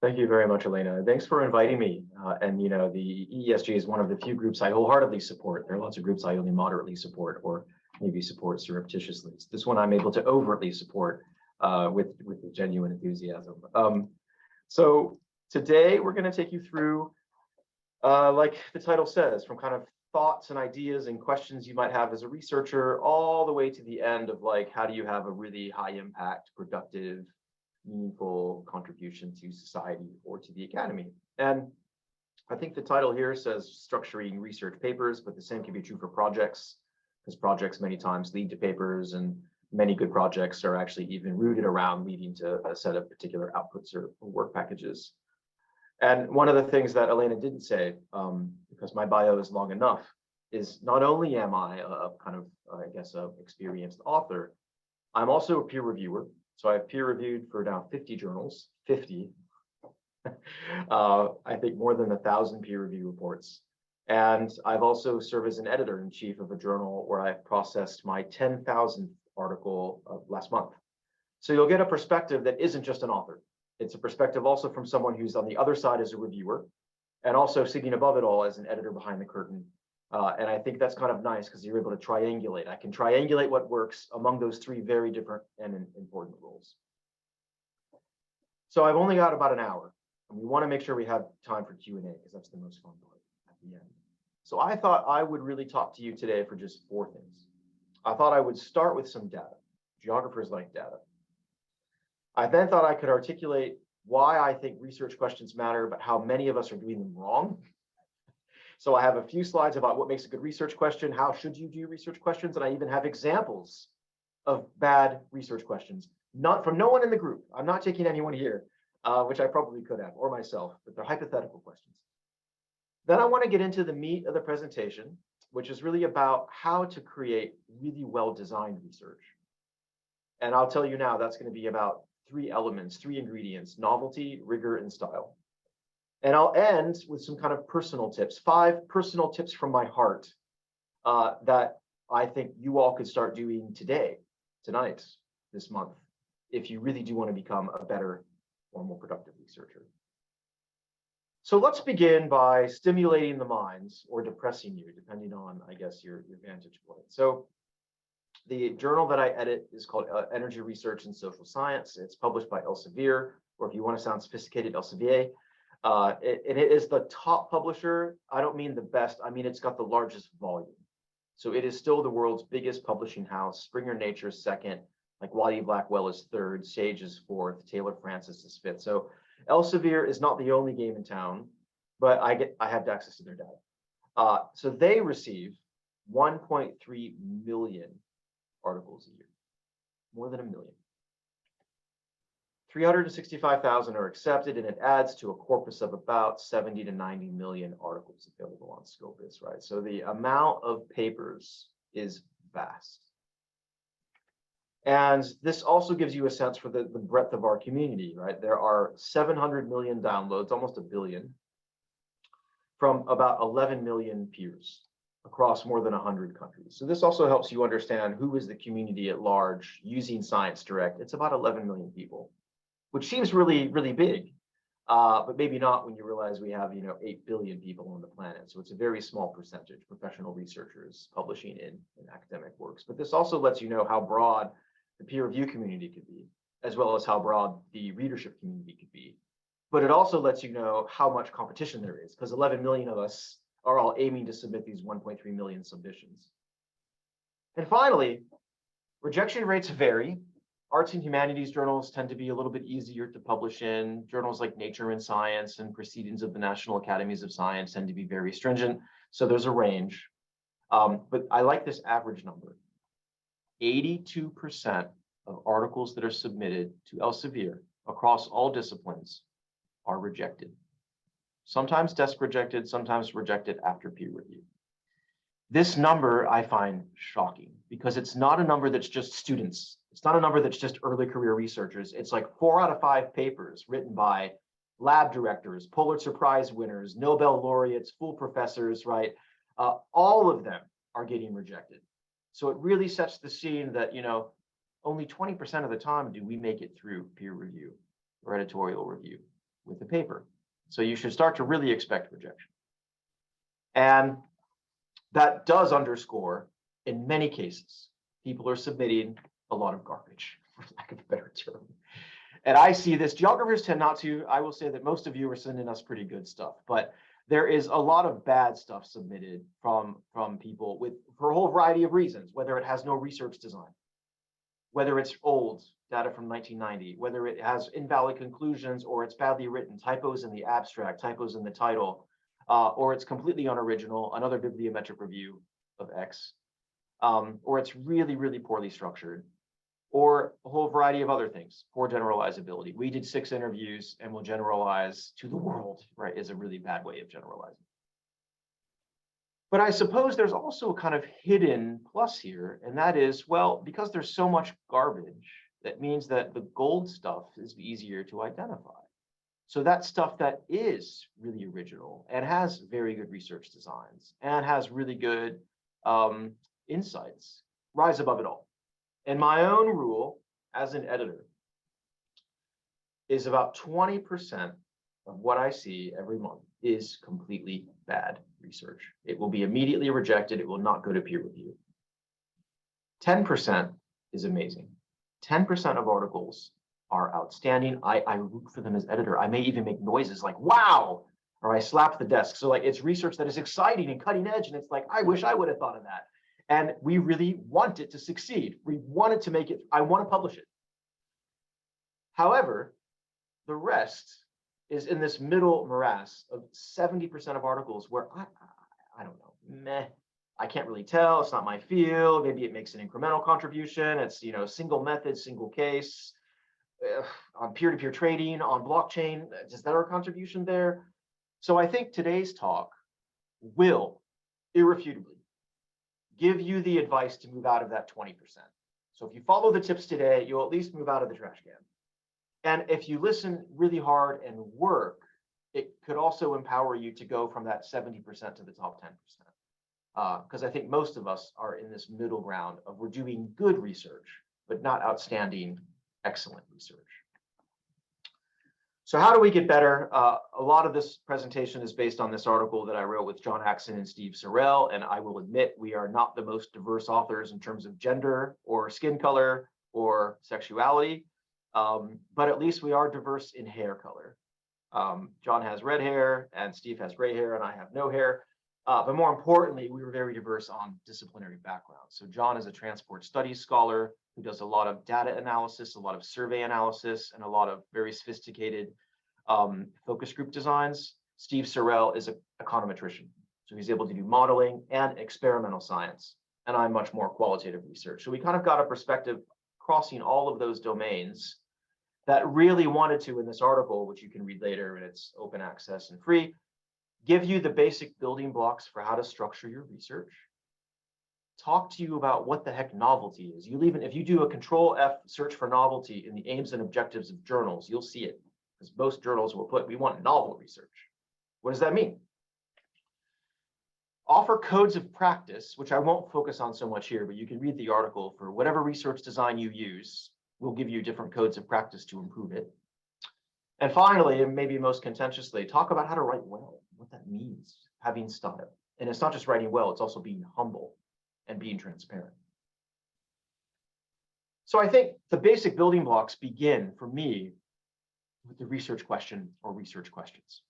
Thank you very much, Elena. Thanks for inviting me. And the EESG is one of the few groups I wholeheartedly support. There are lots of groups I only moderately support, or maybe support surreptitiously. This one I'm able to overtly support with genuine enthusiasm. So today we're going to take you through, like the title says, from kind of thoughts and ideas and questions you might have as a researcher, all the way to the end of like, how do you have a really high impact, productive, meaningful contribution to society or to the academy. And I think the title here says structuring research papers, but the same can be true for projects, because projects many times lead to papers, and many good projects are actually even rooted around leading to a set of particular outputs or work packages. And one of the things that Elena didn't say, because my bio is long enough, is not only am I a kind of, I guess, a experienced author, I'm also a peer reviewer. So I've peer reviewed for now 50 journals, 50. I think more than 1,000 peer review reports. And I've also served as an editor-in-chief of a journal where I've processed my 10,000th article last month. So you'll get a perspective that isn't just an author. It's a perspective also from someone who's on the other side as a reviewer, and also sitting above it all as an editor behind the curtain. And I think that's kind of nice because you're able to triangulate. I can triangulate what works among those three very different and important roles. So I've only got about an hour, and we want to make sure we have time for Q&A because that's the most fun part at the end. So I thought I would really talk to you today for just 4 things. I thought I would start with some data. Geographers like data. I then thought I could articulate why I think research questions matter, but how many of us are doing them wrong. So I have a few slides about what makes a good research question, how should you do research questions, and I even have examples of bad research questions, not from no one in the group. I'm not taking anyone here, which I probably could have, or myself, but they're hypothetical questions. Then I want to get into the meat of the presentation, which is really about how to create really well-designed research. And I'll tell you now, that's going to be about 3 elements, 3 ingredients: novelty, rigor, and style. And I'll end with some kind of personal tips, 5 personal tips from my heart that I think you all could start doing today, tonight, this month, if you really do want to become a better or more productive researcher. So let's begin by stimulating the minds or depressing you, depending on, I guess, your vantage point. So the journal that I edit is called Energy Research and Social Science. It's published by Elsevier, or if you want to sound sophisticated, Elsevier. It is the top publisher. I don't mean the best. I mean, it's got the largest volume. So it is still the world's biggest publishing house. Springer Nature is second, like Wiley Blackwell is third, Sage is fourth, Taylor Francis is fifth. So Elsevier is not the only game in town, but I have access to their data. So they receive 1.3 million articles a year, more than a million. 365,000 are accepted, and it adds to a corpus of about 70 to 90 million articles available on Scopus, right? So the amount of papers is vast. And this also gives you a sense for the breadth of our community, right? There are 700 million downloads, almost a billion, from about 11 million peers across more than 100 countries. So this also helps you understand who is the community at large using Science Direct. It's about 11 million people, which seems really, really big, but maybe not when you realize we have, 8 billion people on the planet. So it's a very small percentage, professional researchers publishing in academic works. But this also lets you know how broad the peer review community could be, as well as how broad the readership community could be. But it also lets you know how much competition there is, because 11 million of us are all aiming to submit these 1.3 million submissions. And finally, rejection rates vary. Arts and humanities journals tend to be a little bit easier to publish in. Journals like Nature and Science and Proceedings of the National Academies of Science tend to be very stringent. So there's a range. But I like this average number. 82% of articles that are submitted to Elsevier across all disciplines are rejected. Sometimes desk rejected, sometimes rejected after peer review. This number I find shocking because it's not a number that's just students. It's not a number that's just early career researchers. It's like 4 out of 5 papers written by lab directors, Pulitzer Prize winners, Nobel laureates, full professors, right? All of them are getting rejected. So it really sets the scene that, only 20% of the time do we make it through peer review or editorial review. with the paper. So you should start to really expect rejection. And that does underscore, in many cases, people are submitting a lot of garbage, for lack of a better term. And I see this, geographers tend not to. I will say that most of you are sending us pretty good stuff, but there is a lot of bad stuff submitted from people for a whole variety of reasons, whether it has no research design, whether it's old data from 1990, whether it has invalid conclusions or it's badly written, typos in the abstract, typos in the title, or it's completely unoriginal, another bibliometric review of X, or it's really, really poorly structured, or a whole variety of other things, poor generalizability. We did 6 interviews and we'll generalize to the world, right, is a really bad way of generalizing. But I suppose there's also a kind of hidden plus here, and that is, well, because there's so much garbage, that means that the gold stuff is easier to identify. So that stuff that is really original and has very good research designs and has really good insights rise above it all. And my own rule as an editor is about 20% of what I see every month is completely bad research. It will be immediately rejected. It will not go to peer review. 10% is amazing. 10% of articles are outstanding. I root for them as editor. I may even make noises like, wow, or I slap the desk. So like it's research that is exciting and cutting edge. And it's like, I wish I would have thought of that. And we really want it to succeed. We wanted to make it, I want to publish it. However, the rest is in this middle morass of 70% of articles where I don't know, meh, I can't really tell. It's not my field. Maybe it makes an incremental contribution. It's, you know, single method, single case, on peer-to-peer trading, on blockchain. Is that our contribution there? So I think today's talk will irrefutably give you the advice to move out of that 20%. So if you follow the tips today, you'll at least move out of the trash can. And if you listen really hard and work, it could also empower you to go from that 70% to the top 10%. Because I think most of us are in this middle ground of we're doing good research, but not outstanding, excellent research. So how do we get better? A lot of this presentation is based on this article that I wrote with John Axon and Steve Sorrell, and I will admit we are not the most diverse authors in terms of gender or skin color or sexuality, but at least we are diverse in hair color. John has red hair and Steve has gray hair and I have no hair. But more importantly, we were very diverse on disciplinary backgrounds. So John is a transport studies scholar who does a lot of data analysis, a lot of survey analysis, and a lot of very sophisticated focus group designs. Steve Sorrell is an econometrician. So he's able to do modeling and experimental science. And I'm much more qualitative research. So we kind of got a perspective crossing all of those domains that really wanted to, in this article, which you can read later, and it's open access and free, give you the basic building blocks for how to structure your research, talk to you about what the heck novelty is. You'll even, if you do a control F search for novelty in the aims and objectives of journals, you'll see it, because most journals will put, we want novel research. What does that mean? Offer codes of practice, which I won't focus on so much here, but you can read the article for whatever research design you use. We'll give you different codes of practice to improve it. And finally, and maybe most contentiously, talk about how to write well, what that means, having style. And it's not just writing well, it's also being humble and being transparent. So I think the basic building blocks begin, for me, with the research question or research questions.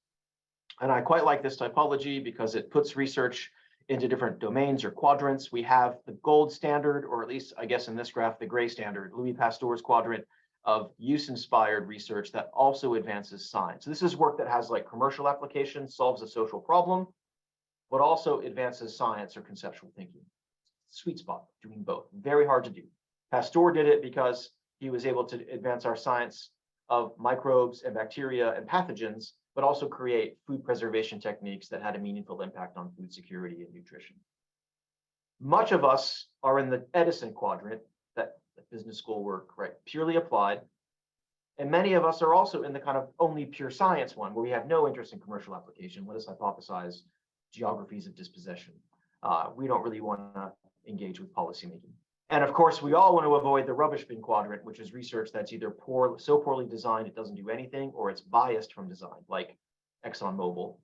And I quite like this typology because it puts research into different domains or quadrants. We have the gold standard, or at least, I guess in this graph, the gray standard, Louis Pasteur's quadrant of use-inspired research that also advances science. So this is work that has like commercial application, solves a social problem, but also advances science or conceptual thinking. Sweet spot, doing both. Very hard to do. Pasteur did it because he was able to advance our science of microbes and bacteria and pathogens, but also create food preservation techniques that had a meaningful impact on food security and nutrition. Much of us are in the Edison quadrant, that business school work, right, purely applied. And many of us are also in the kind of only pure science one, where we have no interest in commercial application. Let us hypothesize geographies of dispossession. We don't really want to engage with policymaking. And of course, we all want to avoid the rubbish bin quadrant, which is research that's either so poorly designed it doesn't do anything, or it's biased from design, like ExxonMobil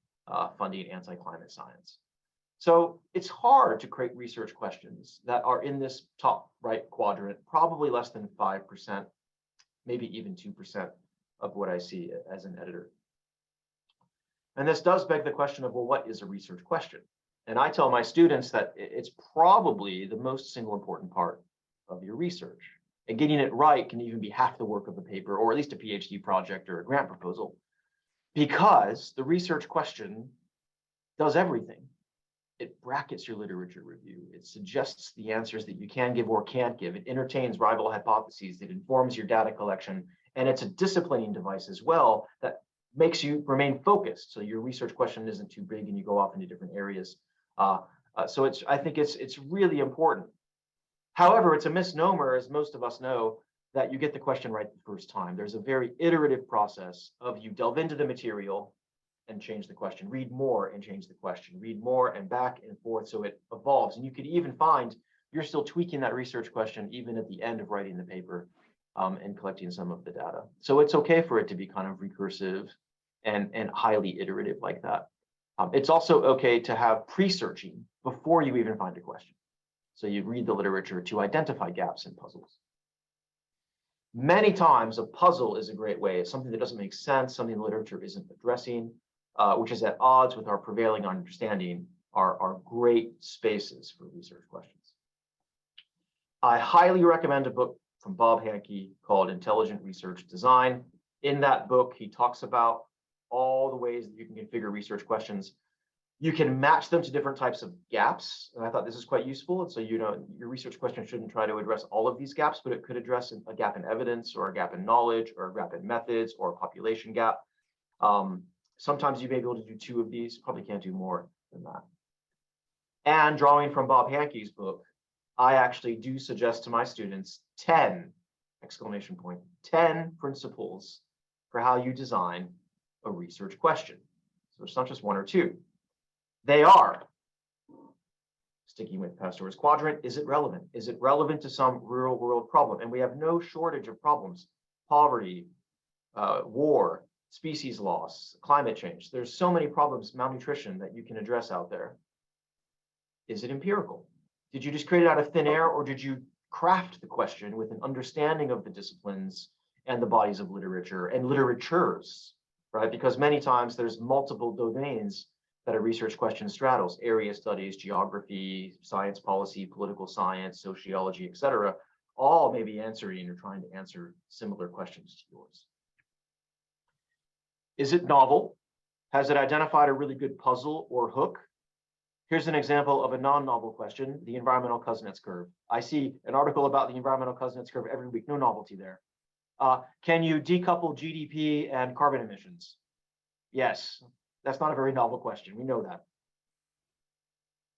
funding anti-climate science. So it's hard to create research questions that are in this top right quadrant, probably less than 5%, maybe even 2% of what I see as an editor. And this does beg the question of, well, what is a research question? And I tell my students that it's probably the most single important part of your research. And getting it right can even be half the work of a paper, or at least a PhD project or a grant proposal, because the research question does everything. It brackets your literature review. It suggests the answers that you can give or can't give. It entertains rival hypotheses. It informs your data collection. And it's a disciplining device as well that makes you remain focused. So your research question isn't too big and you go off into different areas. So I think it's really important. However, it's a misnomer, as most of us know, that you get the question right the first time. There's a very iterative process of you delve into the material and change the question, read more and change the question, read more and back and forth, so it evolves. And you could even find you're still tweaking that research question even at the end of writing the paper and collecting some of the data. So it's okay for it to be kind of recursive and highly iterative like that. It's also okay to have pre-searching before you even find a question. So you read the literature to identify gaps in puzzles. Many times a puzzle is a great way. It's something that doesn't make sense, something the literature isn't addressing, which is at odds with our prevailing understanding, are great spaces for research questions. I highly recommend a book from Bob Hankey called Intelligent Research Design. In that book, he talks about all the ways that you can configure research questions. You can match them to different types of gaps. And I thought this is quite useful. And so, your research question shouldn't try to address all of these gaps, but it could address a gap in evidence or a gap in knowledge or a gap in methods or a population gap. Sometimes you may be able to do 2 of these, probably can't do more than that. And drawing from Bob Hankey's book, I actually do suggest to my students 10, exclamation point, 10 principles for how you design a research question. So it's not just 1 or 2. They are, sticking with Pasteur's quadrant, is it relevant? Is it relevant to some real world problem? And we have no shortage of problems: poverty, war, species loss, climate change. There's so many problems, malnutrition, that you can address out there. Is it empirical? Did you just create it out of thin air, or did you craft the question with an understanding of the disciplines and the bodies of literature and literatures, right? Because many times there's multiple domains that a research question straddles: area studies, geography, science policy, political science, sociology, etc. All may be answering or trying to answer similar questions to yours. Is it novel? Has it identified a really good puzzle or hook? Here's an example of a non-novel question: the environmental Kuznets curve. I see an article about the environmental Kuznets curve every week. No novelty there. Can you decouple GDP and carbon emissions? Yes. That's not a very novel question. We know that.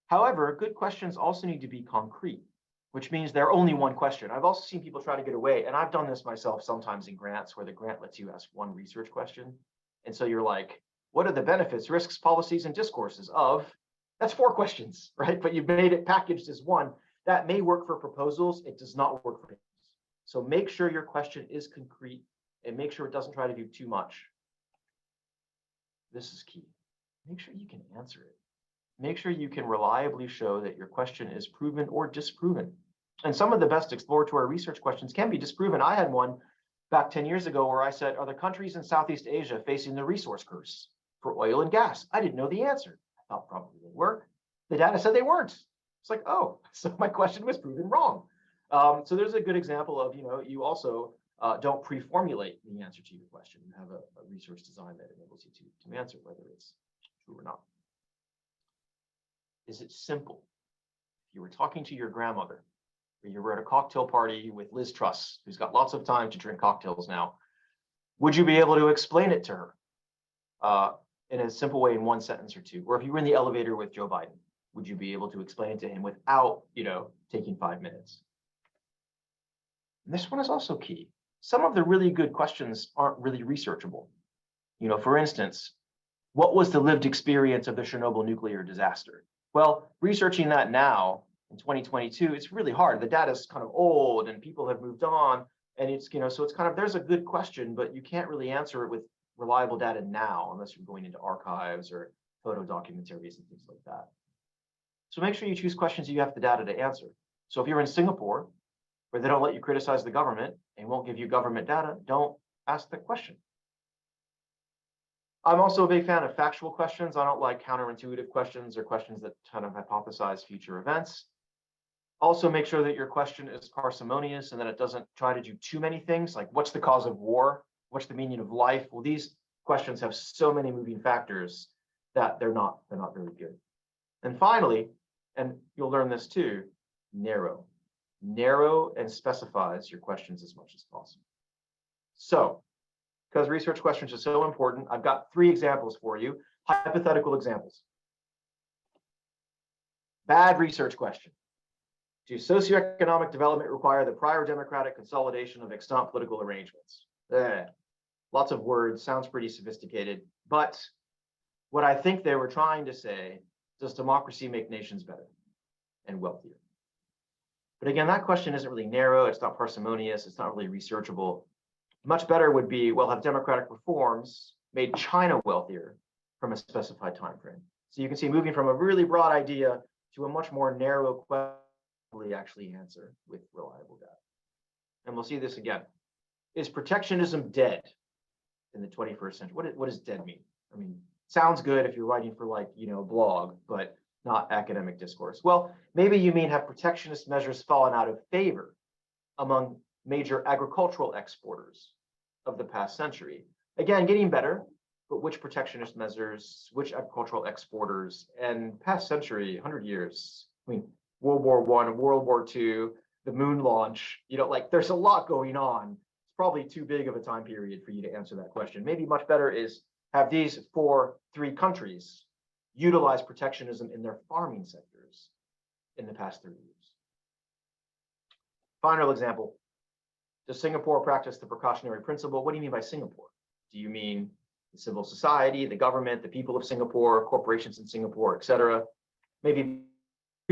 However, good questions also need to be concrete, which means they're only one question. I've also seen people try to get away, and I've done this myself sometimes in grants, where the grant lets you ask one research question. And so you're like, what are the benefits, risks, policies, and discourses of? That's 4 questions, right? But you've made it packaged as one. That may work for proposals. It does not work for papers. So make sure your question is concrete and make sure it doesn't try to do too much. This is key. Make sure you can answer it. Make sure you can reliably show that your question is proven or disproven. And some of the best exploratory research questions can be disproven. I had one back 10 years ago where I said, are the countries in Southeast Asia facing the resource curse for oil and gas? I didn't know the answer. I thought probably they were. The data said they weren't. It's like, oh, so my question was proven wrong. So there's a good example of, you also don't pre-formulate the answer to your question. You have a research design that enables you to answer whether it's true or not. Is it simple? If you were talking to your grandmother, or you were at a cocktail party with Liz Truss, who's got lots of time to drink cocktails now, would you be able to explain it to her in a simple way in 1 sentence or 2? Or if you were in the elevator with Joe Biden, would you be able to explain it to him without, taking 5 minutes? And this one is also key. Some of the really good questions aren't really researchable. For instance, what was the lived experience of the Chernobyl nuclear disaster? Well, researching that now in 2022, it's really hard. The data is kind of old and people have moved on. And it's, so it's kind of, there's a good question, but you can't really answer it with reliable data now, unless you're going into archives or photo documentaries and things like that. So make sure you choose questions you have the data to answer. So if you're in Singapore, where they don't let you criticize the government and won't give you government data, don't ask the question. I'm also a big fan of factual questions. I don't like counterintuitive questions or questions that kind of hypothesize future events. Also, make sure that your question is parsimonious and that it doesn't try to do too many things, like what's the cause of war? What's the meaning of life? Well, these questions have so many moving factors that they're not very good. And finally, and you'll learn this too, narrow. Narrow and specifies your questions as much as possible. So, because research questions are so important, I've got 3 examples for you, hypothetical examples. Bad research question. Does socioeconomic development require the prior democratic consolidation of extant political arrangements? Lots of words, sounds pretty sophisticated, but what I think they were trying to say, does democracy make nations better and wealthier? But again, that question isn't really narrow, it's not parsimonious, it's not really researchable. Much better would be, well, have democratic reforms made China wealthier from a specified time frame? So you can see moving from a really broad idea to a much more narrow question we actually answer with reliable data. And we'll see this again. Is protectionism dead in the 21st century? What does dead mean? I mean, sounds good if you're writing for like, a blog, but not academic discourse. Well, maybe you mean have protectionist measures fallen out of favor among major agricultural exporters of the past century. Again, getting better, but which protectionist measures, which agricultural exporters, and past century, 100 years, I mean, World War I, World War II, the moon launch, like there's a lot going on. It's probably too big of a time period for you to answer that question. Maybe much better is have these 3 countries utilize protectionism in their farming sectors in the past 30 years. Final example. Does Singapore practice the precautionary principle? What do you mean by Singapore? Do you mean the civil society, the government, the people of Singapore, corporations in Singapore, et cetera? Maybe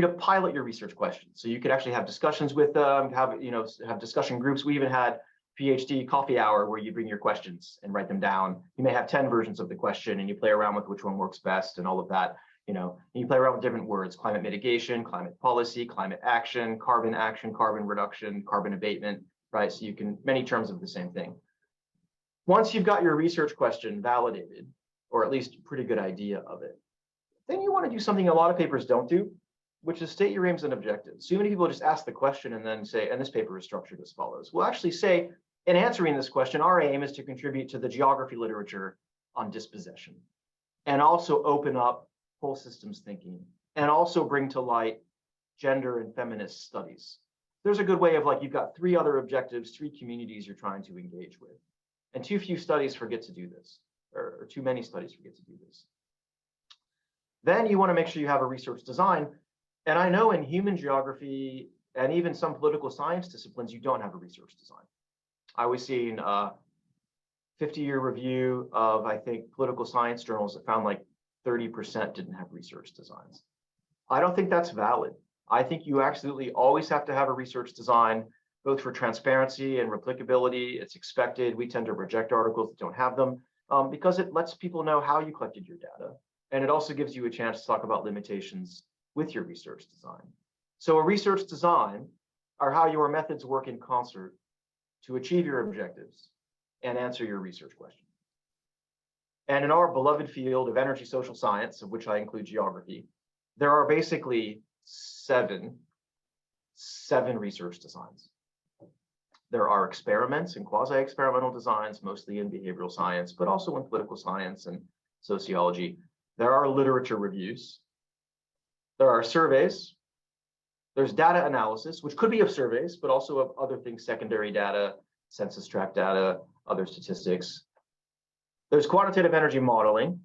to pilot your research questions. So you could actually have discussions with them, have discussion groups. We even had PhD coffee hour where you bring your questions and write them down. You may have 10 versions of the question and you play around with which one works best and all of that. You play around with different words: climate mitigation, climate policy, climate action, carbon reduction, carbon abatement, right? So you can, many terms of the same thing. Once you've got your research question validated, or at least a pretty good idea of it, then you want to do something a lot of papers don't do, which is state your aims and objectives. So many people just ask the question and then say, and this paper is structured as follows. We'll actually say, in answering this question, our aim is to contribute to the geography literature on dispossession, and also open up whole systems thinking, and also bring to light gender and feminist studies. There's a good way of, like, you've got 3 other objectives, 3 communities you're trying to engage with. And too few studies forget to do this, or too many studies forget to do this. Then you want to make sure you have a research design. And I know in human geography and even some political science disciplines, you don't have a research design. I was seeing a 50-year review of, I think, political science journals that found like 30% didn't have research designs. I don't think that's valid. I think you absolutely always have to have a research design, both for transparency and replicability. It's expected. We tend to reject articles that don't have them because it lets people know how you collected your data. And it also gives you a chance to talk about limitations with your research design. So a research design are how your methods work in concert to achieve your objectives and answer your research question. And in our beloved field of energy social science, of which I include geography, there are basically seven research designs. There are experiments and quasi-experimental designs, mostly in behavioral science, but also in political science and sociology. There are literature reviews. There are surveys. There's data analysis, which could be of surveys, but also of other things, secondary data, census tract data, other statistics. There's quantitative energy modeling.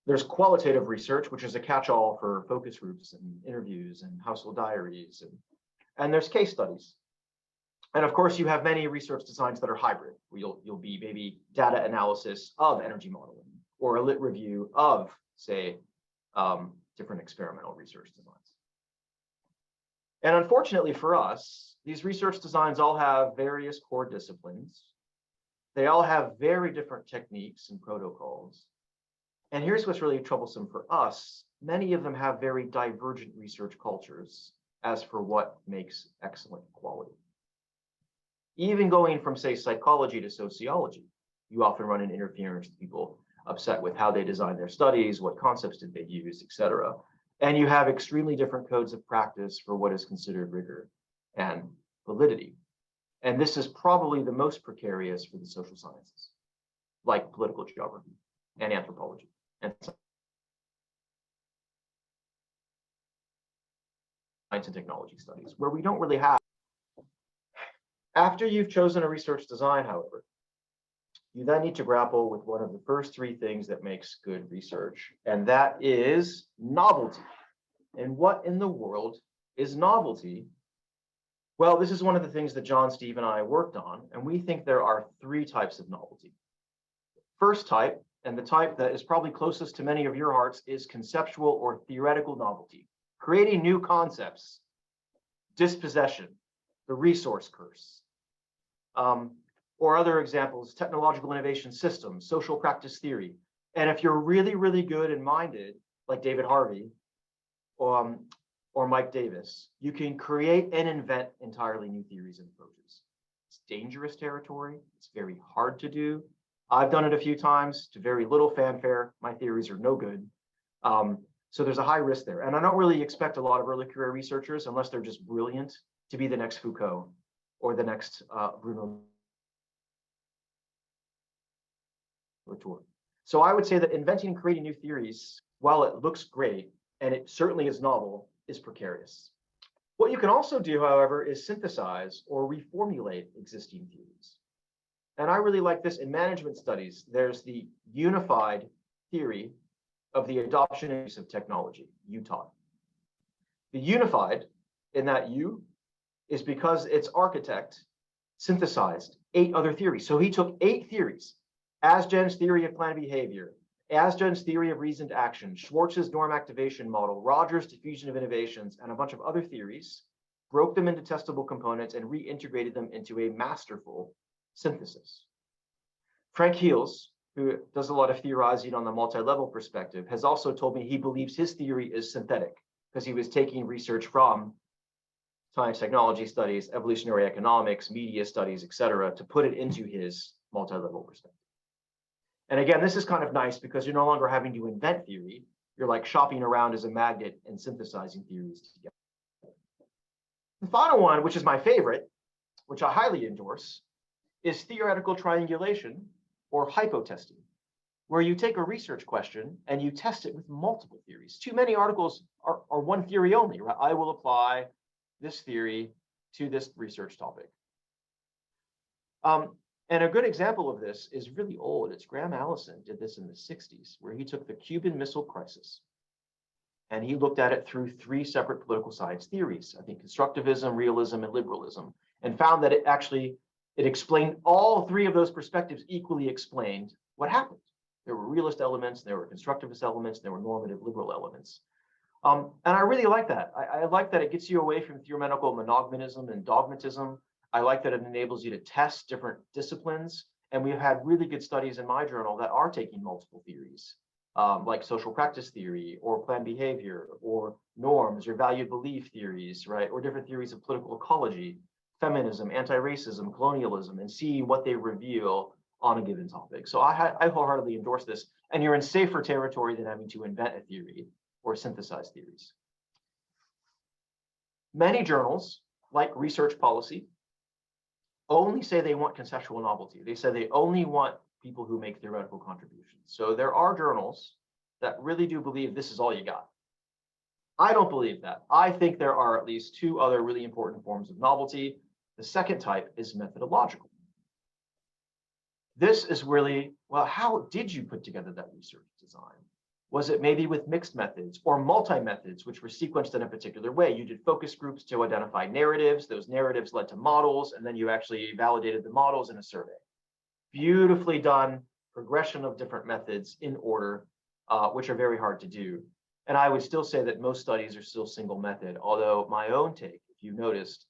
There's qualitative research, which is a catch-all for focus groups and interviews and household diaries. And there's case studies. And of course, you have many research designs that are hybrid. You'll be maybe data analysis of energy modeling, or a lit review of, say, different experimental research designs. And unfortunately for us, these research designs all have various core disciplines. They all have very different techniques and protocols. And here's what's really troublesome for us. Many of them have very divergent research cultures as for what makes excellent quality. Even going from, say, psychology to sociology, you often run into interference with people upset with how they design their studies, what concepts did they use, et cetera. And you have extremely different codes of practice for what is considered rigor and validity. And this is probably the most precarious for the social sciences, like political geography and anthropology and science and technology studies, where we don't really have. After you've chosen a research design, however, you then need to grapple with one of the first three things that makes good research, and that is novelty. And what in the world is novelty? Well, this is one of the things that John, Steve, and I worked on, and we think there are three types of novelty. First type, and the type that is probably closest to many of your hearts, is conceptual or theoretical novelty, creating new concepts, dispossession, the resource curse, or other examples, technological innovation systems, social practice theory. And if you're really, really good and minded, like David Harvey or Mike Davis, you can create and invent entirely new theories and approaches. It's dangerous territory. It's very hard to do. I've done it a few times to very little fanfare. My theories are no good. So there's a high risk there. And I don't really expect a lot of early career researchers, unless they're just brilliant, to be the next Foucault or the next Bruno Latour. So I would say that inventing and creating new theories, while it looks great, and it certainly is novel, is precarious. What you can also do, however, is synthesize or reformulate existing theories. And I really like this in management studies. There's the unified theory of the adoption and use of technology, UTOT. The unified, in that U, is because its architect synthesized 8 other theories. So he took 8 theories: Asgen's theory of planned behavior, Asgen's theory of reasoned action, Schwartz's norm activation model, Rogers' diffusion of innovations, and a bunch of other theories, broke them into testable components and reintegrated them into a masterful synthesis. Frank Heels, who does a lot of theorizing on the multi-level perspective, has also told me he believes his theory is synthetic because he was taking research from science technology studies, evolutionary economics, media studies, et cetera, to put it into his multi-level perspective. And again, this is kind of nice because you're no longer having to invent theory. You're like shopping around as a magnet and synthesizing theories together. The final one, which is my favorite, which I highly endorse, is theoretical triangulation or hypotesting, where you take a research question and you test it with multiple theories. Too many articles are one theory only, right? I will apply this theory to this research topic. And a good example of this is really old. It's Graham Allison did this in the 60s, where he took the Cuban Missile Crisis and he looked at it through 3 separate political science theories, I think constructivism, realism, and liberalism, and found that it explained all 3 of those perspectives equally explained what happened. There were realist elements, there were constructivist elements, there were normative liberal elements. And I really like that. I like that it gets you away from theoretical monogamism and dogmatism. I like that it enables you to test different disciplines. And we've had really good studies in my journal that are taking multiple theories, like social practice theory or planned behavior or norms or valued belief theories, right? Or different theories of political ecology, feminism, anti-racism, colonialism, and seeing what they reveal on a given topic. So I wholeheartedly endorse this. And you're in safer territory than having to invent a theory or synthesize theories. Many journals, like Research Policy, only say they want conceptual novelty. They say they only want people who make theoretical contributions. So there are journals that really do believe this is all you got. I don't believe that. I think there are at least 2 other really important forms of novelty. The second type is methodological. This is really, well, how did you put together that research design? Was it maybe with mixed methods or multi-methods, which were sequenced in a particular way? You did focus groups to identify narratives. Those narratives led to models, and then you actually validated the models in a survey. Beautifully done progression of different methods in order, which are very hard to do. And I would still say that most studies are still single method, although my own take, if if you noticed,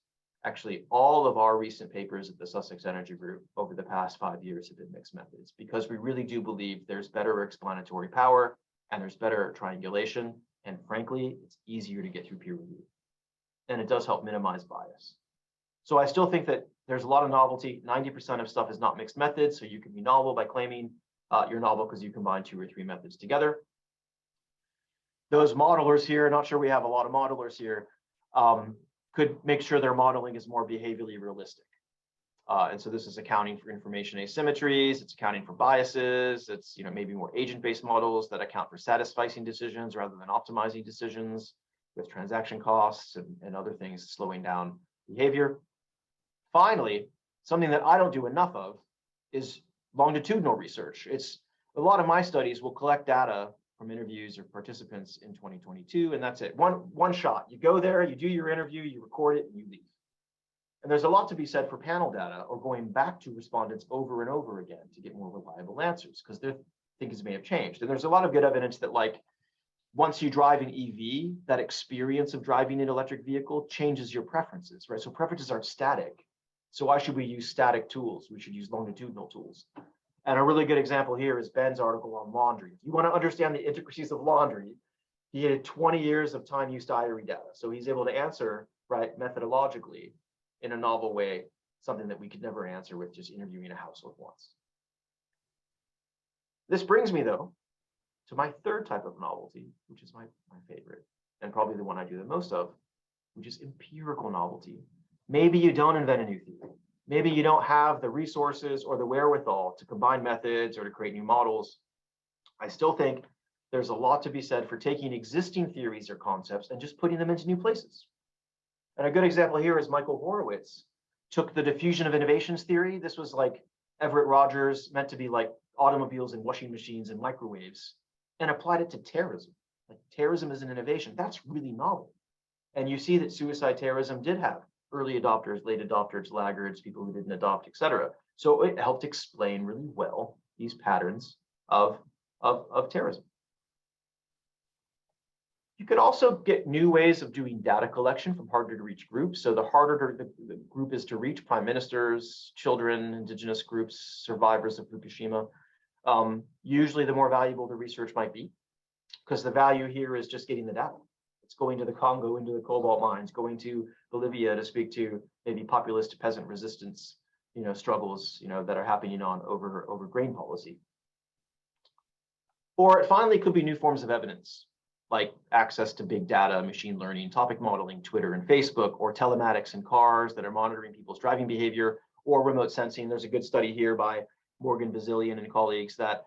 actually all of our recent papers at the Sussex Energy Group over the past 5 years have been mixed methods, because we really do believe there's better explanatory power and there's better triangulation. And frankly, it's easier to get through peer review. And it does help minimize bias. So I still think that there's a lot of novelty. 90% of stuff is not mixed methods. So you can be novel by claiming you're novel because you combine 2 or 3 methods together. Those modelers here, not sure we have a lot of modelers here, could make sure their modeling is more behaviorally realistic. And so this is accounting for information asymmetries, it's accounting for biases, it's maybe more agent-based models that account for satisficing decisions rather than optimizing decisions, with transaction costs and other things slowing down behavior. Finally, something that I don't do enough of is longitudinal research. It's a lot of my studies will collect data from interviews or participants in 2022, and that's it. One shot. You go there, you do your interview, you record it, and you leave. And there's a lot to be said for panel data or going back to respondents over and over again to get more reliable answers, because their things may have changed. And there's a lot of good evidence that, like, once you drive an EV, that experience of driving an electric vehicle changes your preferences, right? So preferences aren't static. So why should we use static tools? We should use longitudinal tools. And a really good example here is Ben's article on laundry. If you want to understand the intricacies of laundry, he had 20 years of time use diary data. So he's able to answer, right, methodologically in a novel way, something that we could never answer with just interviewing a household once. This brings me, though, to my third type of novelty, which is my favorite, and probably the one I do the most of, which is empirical novelty. Maybe you don't invent a new theory. Maybe you don't have the resources or the wherewithal to combine methods or to create new models. I still think there's a lot to be said for taking existing theories or concepts and just putting them into new places. And a good example here is Michael Horowitz took the diffusion of innovations theory. This was like Everett Rogers, meant to be like automobiles and washing machines and microwaves, and applied it to terrorism. Like, terrorism is an innovation. That's really novel. And you see that suicide terrorism did have early adopters, late adopters, laggards, people who didn't adopt, etc. So it helped explain really well these patterns of terrorism. You could also get new ways of doing data collection from harder to reach groups. So the harder the group is to reach, prime ministers, children, indigenous groups, survivors of Fukushima, usually the more valuable the research might be, because the value here is just getting the data. It's going to the Congo, into the cobalt mines, going to Bolivia to speak to maybe populist peasant resistance, struggles, that are happening over grain policy. Or it finally could be new forms of evidence, like access to big data, machine learning, topic modeling, Twitter and Facebook, or telematics in cars that are monitoring people's driving behavior, or remote sensing. There's a good study here by Morgan Bazilian and colleagues that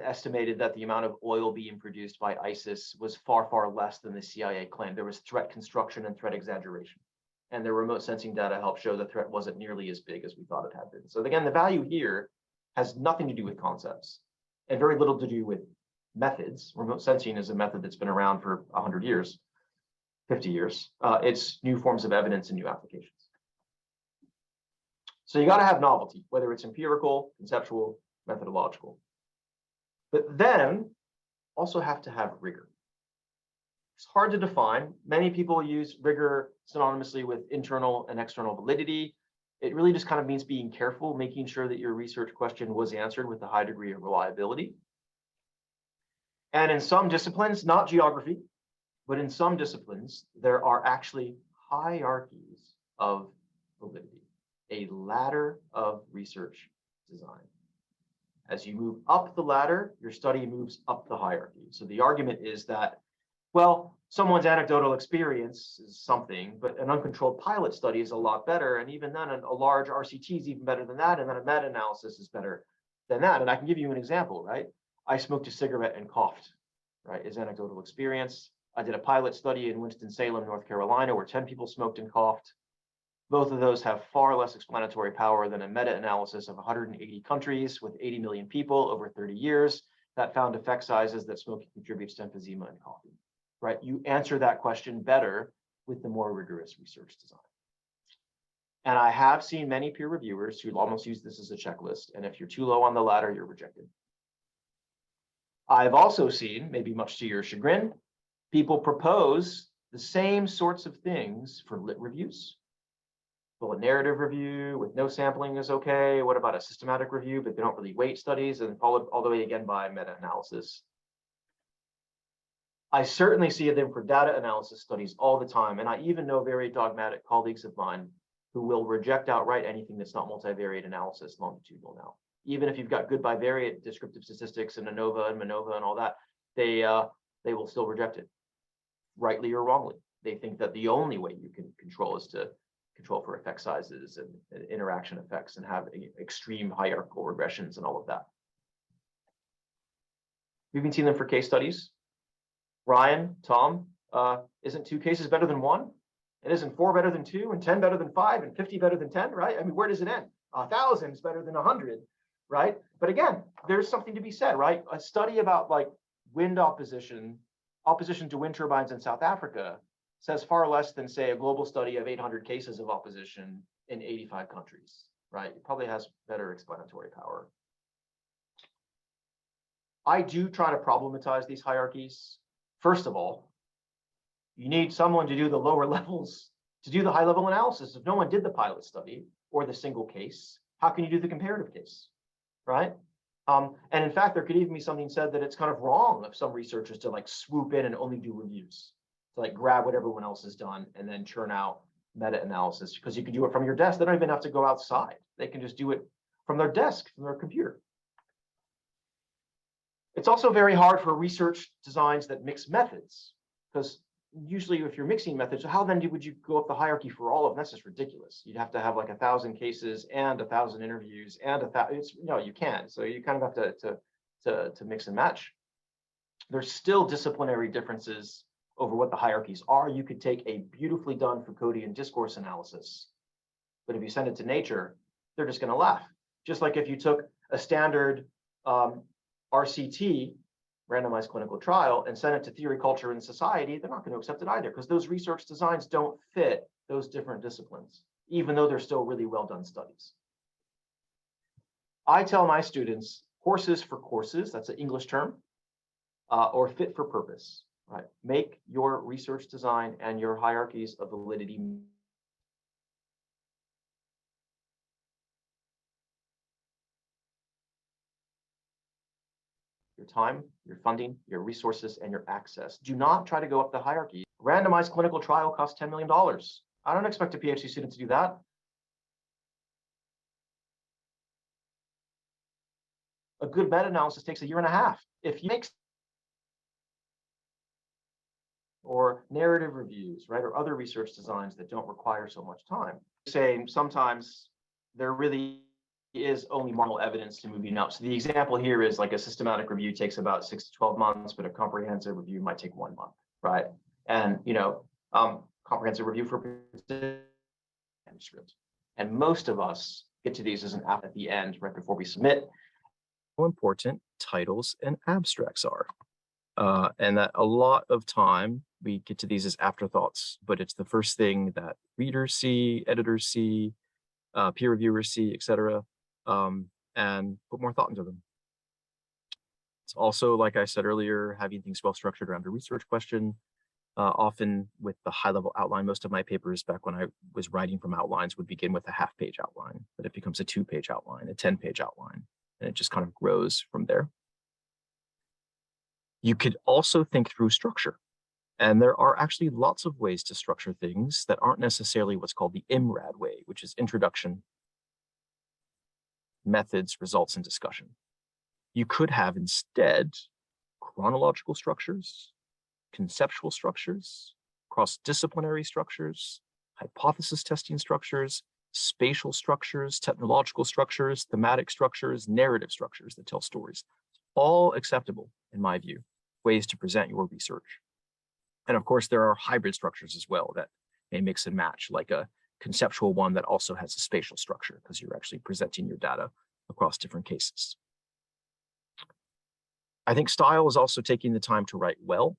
estimated that the amount of oil being produced by ISIS was far, far less than the CIA claimed. There was threat construction and threat exaggeration. And their remote sensing data helped show the threat wasn't nearly as big as we thought it had been. So again, the value here has nothing to do with concepts and very little to do with methods. Remote sensing is a method that's been around for 100 years, 50 years. It's new forms of evidence and new applications. So you got to have novelty, whether it's empirical, conceptual, methodological. But then also have to have rigor. It's hard to define. Many people use rigor synonymously with internal and external validity. It really just kind of means being careful, making sure that your research question was answered with a high degree of reliability. And in some disciplines, not geography, but in some disciplines, there are actually hierarchies of validity, a ladder of research design. As you move up the ladder, your study moves up the hierarchy. So the argument is that, well, someone's anecdotal experience is something, but an uncontrolled pilot study is a lot better. And even then, a large RCT is even better than that. And then a meta-analysis is better than that. And I can give you an example, right? I smoked a cigarette and coughed, right? Is anecdotal experience. I did a pilot study in Winston-Salem, North Carolina, where 10 people smoked and coughed. Both of those have far less explanatory power than a meta-analysis of 180 countries with 80 million people over 30 years that found effect sizes that smoking contributes to emphysema and coughing, right? You answer that question better with the more rigorous research design. And I have seen many peer reviewers who almost use this as a checklist. And if you're too low on the ladder, you're rejected. I've also seen, maybe much to your chagrin, people propose The same sorts of things for lit reviews. Well, a narrative review with no sampling is okay. What about a systematic review, but they don't really weight studies, and followed all the way again by meta-analysis? I certainly see them for data analysis studies all the time, and I even know very dogmatic colleagues of mine who will reject outright anything that's not multivariate analysis longitudinal now. Even if you've got good bivariate descriptive statistics and ANOVA and MANOVA and all that, they will still reject it, rightly or wrongly. They think that the only way you can control is to control for effect sizes and interaction effects and have extreme hierarchical regressions and all of that. We've been seeing them for case studies. Ryan, Tom, isn't 2 cases better than 1? And isn't 4 better than 2 and 10 better than 5 and 50 better than 10, right? I mean, where does it end? 1,000 is better than 100, right? But again, there's something to be said, right? A study about like wind opposition to wind turbines in South Africa says far less than, say, a global study of 800 cases of opposition in 85 countries, right? It probably has better explanatory power. I do try to problematize these hierarchies. First of all, you need someone to do the lower levels, to do the high level analysis. If no one did the pilot study or the single case, how can you do the comparative case, right? And in fact, there could even be something said that it's kind of wrong of some researchers to like swoop in and only do reviews, to like grab what everyone else has done and then churn out meta-analysis, because you can do it from your desk. They don't even have to go outside. They can just do it from their desk, from their computer. It's also very hard for research designs that mix methods, because usually if you're mixing methods, how then would you go up the hierarchy for all of them? That's just ridiculous. You'd have to have like 1,000 cases and 1,000 interviews and 1,000. No, you can't. So you kind of have to mix and match. There's still disciplinary differences over what the hierarchies are. You could take a beautifully done Foucauldian discourse analysis, but if you send it to Nature, they're just going to laugh. Just like if you took a standard RCT, randomized clinical trial, and send it to Theory, Culture, and Society, they're not going to accept it either, because those research designs don't fit those different disciplines, even though they're still really well done studies. I tell my students, horses for courses, that's an English term, or fit for purpose, right? Make your research design and your hierarchies of validity your time, your funding, your resources, and your access. Do not try to go up the hierarchy. Randomized clinical trial costs $10 million. I don't expect a PhD student to do that. A good meta-analysis takes 1.5 years. If you make or narrative reviews, right, or other research designs that don't require so much time. Saying sometimes there really is only marginal evidence to move you up. So the example here is like a systematic review takes about 6 to 12 months, but a comprehensive review might take 1 month, right? And comprehensive review for manuscript. And most of us get to these as an app at the end, right before we submit. How important titles and abstracts are. And that a lot of time we get to these as afterthoughts, but it's the first thing that readers see, editors see, peer reviewers see, etc., and put more thought into them. It's also, like I said earlier, having things well structured around a research question, often with the high-level outline. Most of my papers back when I was writing from outlines would begin with a half-page outline, but it becomes a 2-page outline, a 10-page outline, and it just kind of grows from there. You could also think through structure. And there are actually lots of ways to structure things that aren't necessarily what's called the IMRAD way, which is introduction, methods, results, and discussion. You could have instead chronological structures, conceptual structures, cross-disciplinary structures, hypothesis testing structures, spatial structures, technological structures, thematic structures, narrative structures that tell stories. All acceptable, in my view, ways to present your research. And of course, there are hybrid structures as well that may mix and match, like a conceptual one that also has a spatial structure, because you're actually presenting your data across different cases. I think style is also taking the time to write well.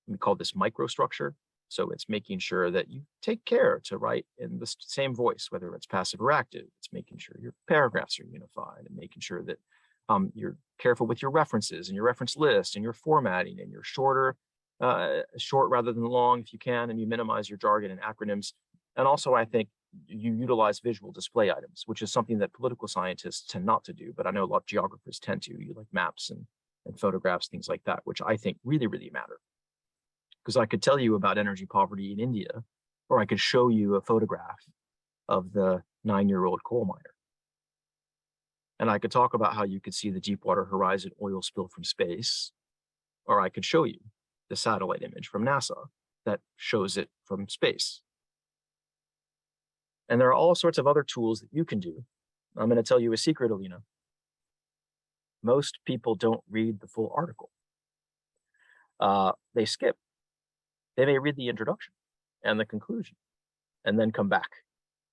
We call this microstructure. So it's making sure that you take care to write in the same voice, whether it's passive or active. It's making sure your paragraphs are unified and making sure that you're careful with your references and your reference list and your formatting and your shorter short rather than long if you can, and you minimize your jargon and acronyms. And also, I think you utilize visual display items, which is something that political scientists tend not to do, but I know a lot of geographers tend to. You like maps and photographs, things like that, which I think really, really matter. Because I could tell you about energy poverty in India, or I could show you a photograph of the 9-year-old coal miner. And I could talk about how you could see the Deepwater Horizon oil spill from space, or I could show you the satellite image from NASA that shows it from space. And there are all sorts of other tools that you can do. I'm going to tell you a secret, Alina. Most people don't read the full article. They skip. They may read the introduction and the conclusion and then come back.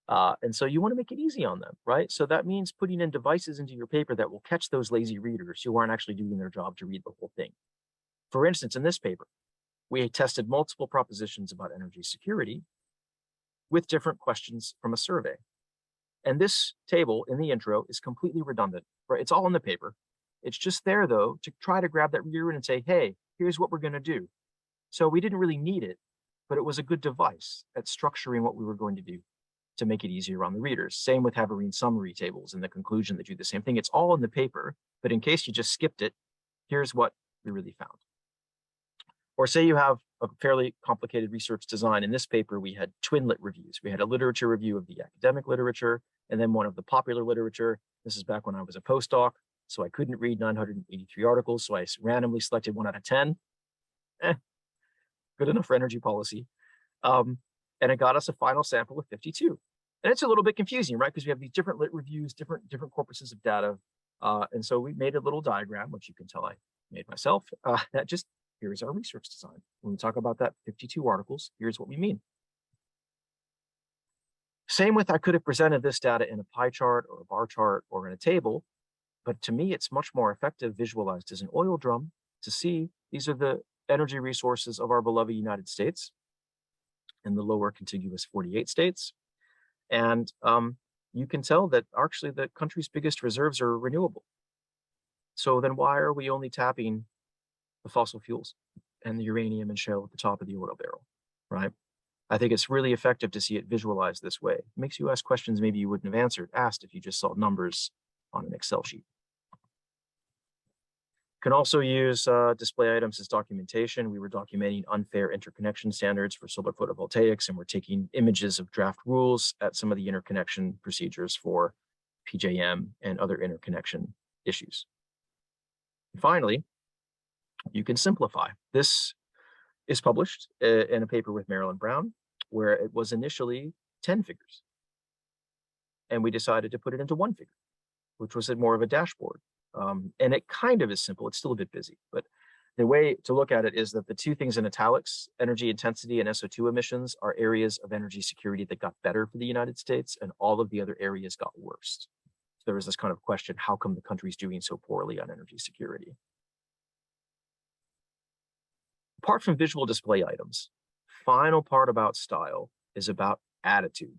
And so you want to make it easy on them, right? So that means putting in devices into your paper that will catch those lazy readers who aren't actually doing their job to read the whole thing. For instance, in this paper, we tested multiple propositions about energy security with different questions from a survey. And this table in the intro is completely redundant, right? It's all in the paper. It's just there, though, to try to grab that reader and say, hey, here's what we're going to do. So we didn't really need it, but it was a good device at structuring what we were going to do to make it easier on the readers. Same with Haverine summary tables in the conclusion that do the same thing. It's all in the paper, but in case you just skipped it, here's what we really found. Or say you have a fairly complicated research design. In this paper, we had twin lit reviews. We had a literature review of the academic literature, and then one of the popular literature. This is back when I was a postdoc, so I couldn't read 983 articles, so I randomly selected 1 out of 10. Good enough for energy policy. And it got us a final sample of 52. And it's a little bit confusing, right? Because we have these different lit reviews, different corpuses of data. And so we made a little diagram, which you can tell I made myself, that just, here's our research design. When we talk about that 52 articles, here's what we mean. Same with, I could have presented this data in a pie chart or a bar chart or in a table, but to me, it's much more effective visualized as an oil drum to see these are the energy resources of our beloved United States in the lower contiguous 48 states. And you can tell that actually the country's biggest reserves are renewable. So then why are we only tapping the fossil fuels and the uranium and shale at the top of the oil barrel, right? I think it's really effective to see it visualized this way. It makes you ask questions maybe you wouldn't have asked if you just saw numbers on an Excel sheet. Can also use display items as documentation. We were documenting unfair interconnection standards for solar photovoltaics, and we're taking images of draft rules at some of the interconnection procedures for PJM and other interconnection issues. And finally, you can simplify. This is published in a paper with Marilyn Brown, where it was initially 10 figures. And we decided to put it into 1 figure, which was more of a dashboard. And it kind of is simple. It's still a bit busy, but the way to look at it is that the 2 things in italics, energy intensity and SO2 emissions, are areas of energy security that got better for the United States, and all of the other areas got worse. So there was this kind of question, how come the country's doing so poorly on energy security? Apart from visual display items, final part about style is about attitude.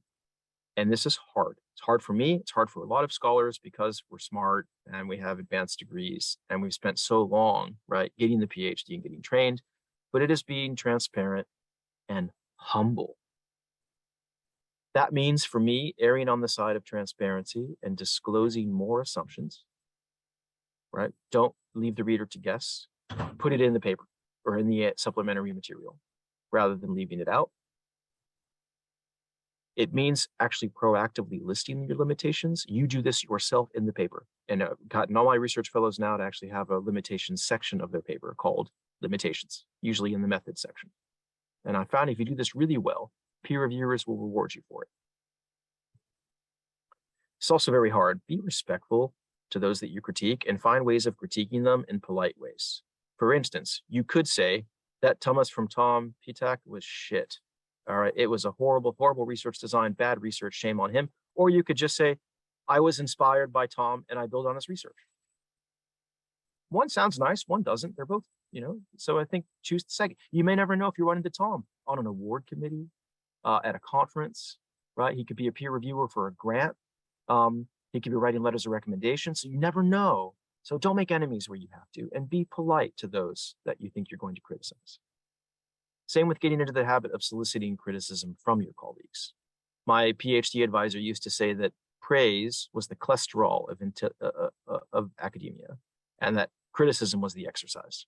And this is hard. It's hard for me. It's hard for a lot of scholars because we're smart and we have advanced degrees and we've spent so long, right, getting the PhD and getting trained. But it is being transparent and humble. That means for me, erring on the side of transparency and disclosing more assumptions, right? Don't leave the reader to guess. Put it in the paper or in the supplementary material rather than leaving it out. It means actually proactively listing your limitations. You do this yourself in the paper. And I've gotten all my research fellows now to actually have a limitations section of their paper called limitations, usually in the methods section. And I found if you do this really well, peer reviewers will reward you for it. It's also very hard. Be respectful to those that you critique and find ways of critiquing them in polite ways. For instance, you could say that Thomas from Tom Pitak was shit. All right, it was a horrible, horrible research design, bad research, shame on him. Or you could just say, I was inspired by Tom and I build on his research. One sounds nice, one doesn't. They're both, so I think choose the second. You may never know if you run into Tom on an award committee, at a conference, right? He could be a peer reviewer for a grant. He could be writing letters of recommendation. So you never know. So don't make enemies where you have to, and be polite to those that you think you're going to criticize. Same with getting into the habit of soliciting criticism from your colleagues. My PhD advisor used to say that praise was the cholesterol of academia, and that criticism was the exercise.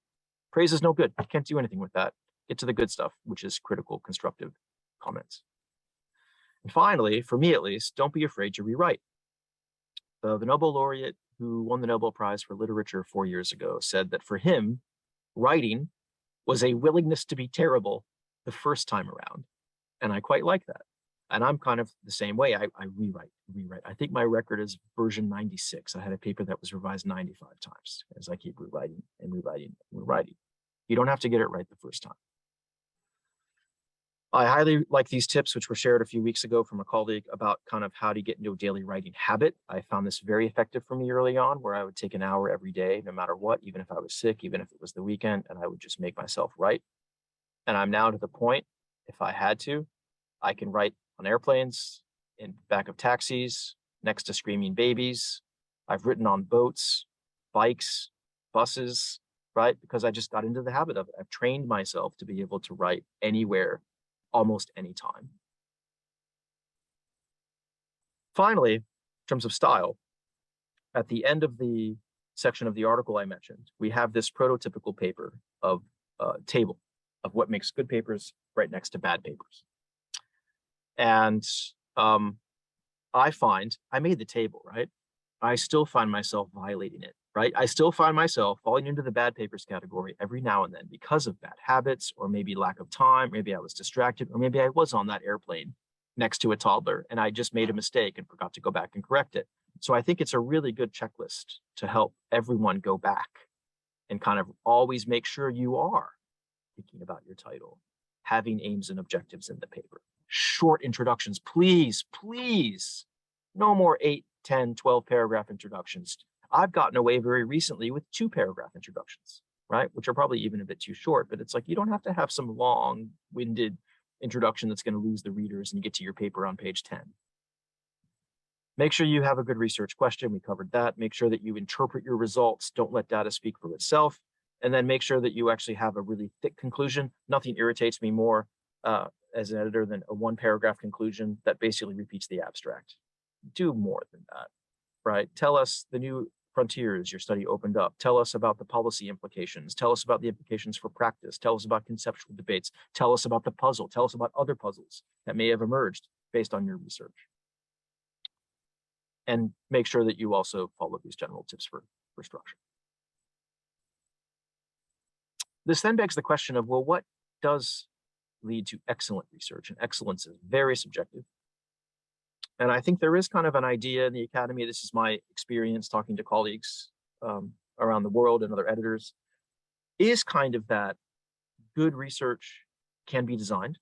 Praise is no good. You can't do anything with that. Get to the good stuff, which is critical, constructive comments. And finally, for me at least, don't be afraid to rewrite. The Nobel laureate who won the Nobel Prize for Literature 4 years ago said that for him, writing was a willingness to be terrible the first time around. And I quite like that. And I'm kind of the same way. I rewrite. I think my record is version 96. I had a paper that was revised 95 times as I keep rewriting and rewriting and rewriting. You don't have to get it right the first time. I highly like these tips, which were shared a few weeks ago from a colleague about kind of how to get into a daily writing habit. I found this very effective for me early on, where I would take an hour every day, no matter what, even if I was sick, even if it was the weekend, and I would just make myself write. And I'm now to the point, if I had to, I can write on airplanes, in back of taxis, next to screaming babies. I've written on boats, bikes, buses, right? Because I just got into the habit of it. I've trained myself to be able to write anywhere, almost any time. Finally, in terms of style, at the end of the section of the article I mentioned, we have this prototypical paper of table of what makes good papers right next to bad papers. And I find, I made the table, right? I still find myself violating it, right? I still find myself falling into the bad papers category every now and then because of bad habits, or maybe lack of time, maybe I was distracted, or maybe I was on that airplane next to a toddler and I just made a mistake and forgot to go back and correct it. So I think it's a really good checklist to help everyone go back and kind of always make sure you are thinking about your title, having aims and objectives in the paper. Short introductions, please, please. No more 8, 10, 12 paragraph introductions. I've gotten away very recently with 2 paragraph introductions, right? Which are probably even a bit too short, but it's like, you don't have to have some long winded introduction that's going to lose the readers and you get to your paper on page 10. Make sure you have a good research question. We covered that. Make sure that you interpret your results. Don't let data speak for itself. And then make sure that you actually have a really thick conclusion. Nothing irritates me more as an editor than a 1 paragraph conclusion that basically repeats the abstract. Do more than that, right? Tell us the new frontiers your study opened up. Tell us about the policy implications. Tell us about the implications for practice. Tell us about conceptual debates. Tell us about the puzzle. Tell us about other puzzles that may have emerged based on your research. And make sure that you also follow these general tips for structure. This then begs the question of, well, what does lead to excellent research? And excellence is very subjective. And I think there is kind of an idea in the academy, this is my experience talking to colleagues around the world and other editors, is kind of that good research can be designed,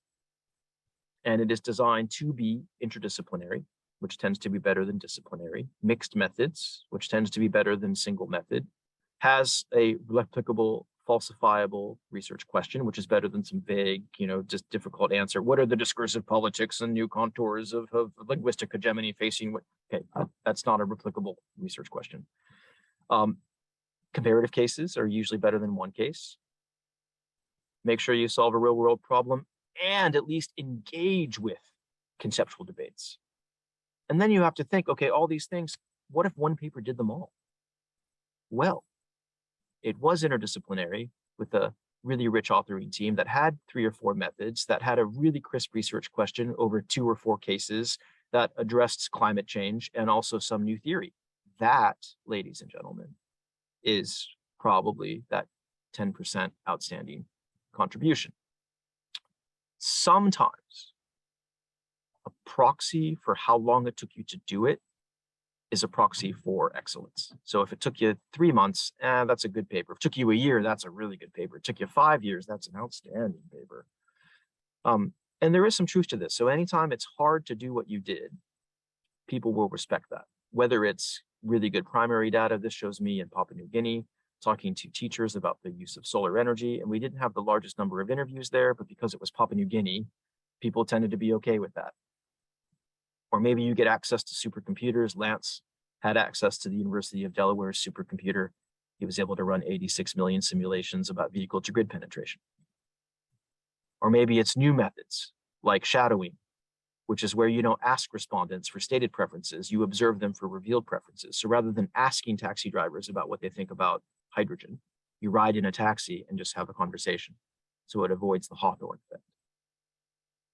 and it is designed to be interdisciplinary, which tends to be better than disciplinary, mixed methods, which tends to be better than single method, has a replicable, falsifiable research question, which is better than some vague, just difficult answer. What are the discursive politics and new contours of linguistic hegemony facing what? Okay, that's not a replicable research question. Comparative cases are usually better than one case. Make sure you solve a real world problem and at least engage with conceptual debates. And then you have to think, okay, all these things, what if one paper did them all? Well, it was interdisciplinary with a really rich authoring team that had 3 or 4 methods, that had a really crisp research question over 2 or 4 cases, that addressed climate change and also some new theory. That, ladies and gentlemen, is probably that 10% outstanding contribution. Sometimes a proxy for how long it took you to do it is a proxy for excellence. So if it took you 3 months, that's a good paper. If it took you a year, that's a really good paper. If it took you 5 years, that's an outstanding paper. And there is some truth to this. So anytime it's hard to do what you did, people will respect that. Whether it's really good primary data, this shows me in Papua New Guinea, talking to teachers about the use of solar energy. And we didn't have the largest number of interviews there, but because it was Papua New Guinea, people tended to be okay with that. Or maybe you get access to supercomputers. Lance had access to the University of Delaware's supercomputer. He was able to run 86 million simulations about vehicle to grid penetration. Or maybe it's new methods like shadowing, which is where you don't ask respondents for stated preferences, you observe them for revealed preferences. So rather than asking taxi drivers about what they think about hydrogen, you ride in a taxi and just have a conversation. So it avoids the Hawthorne effect.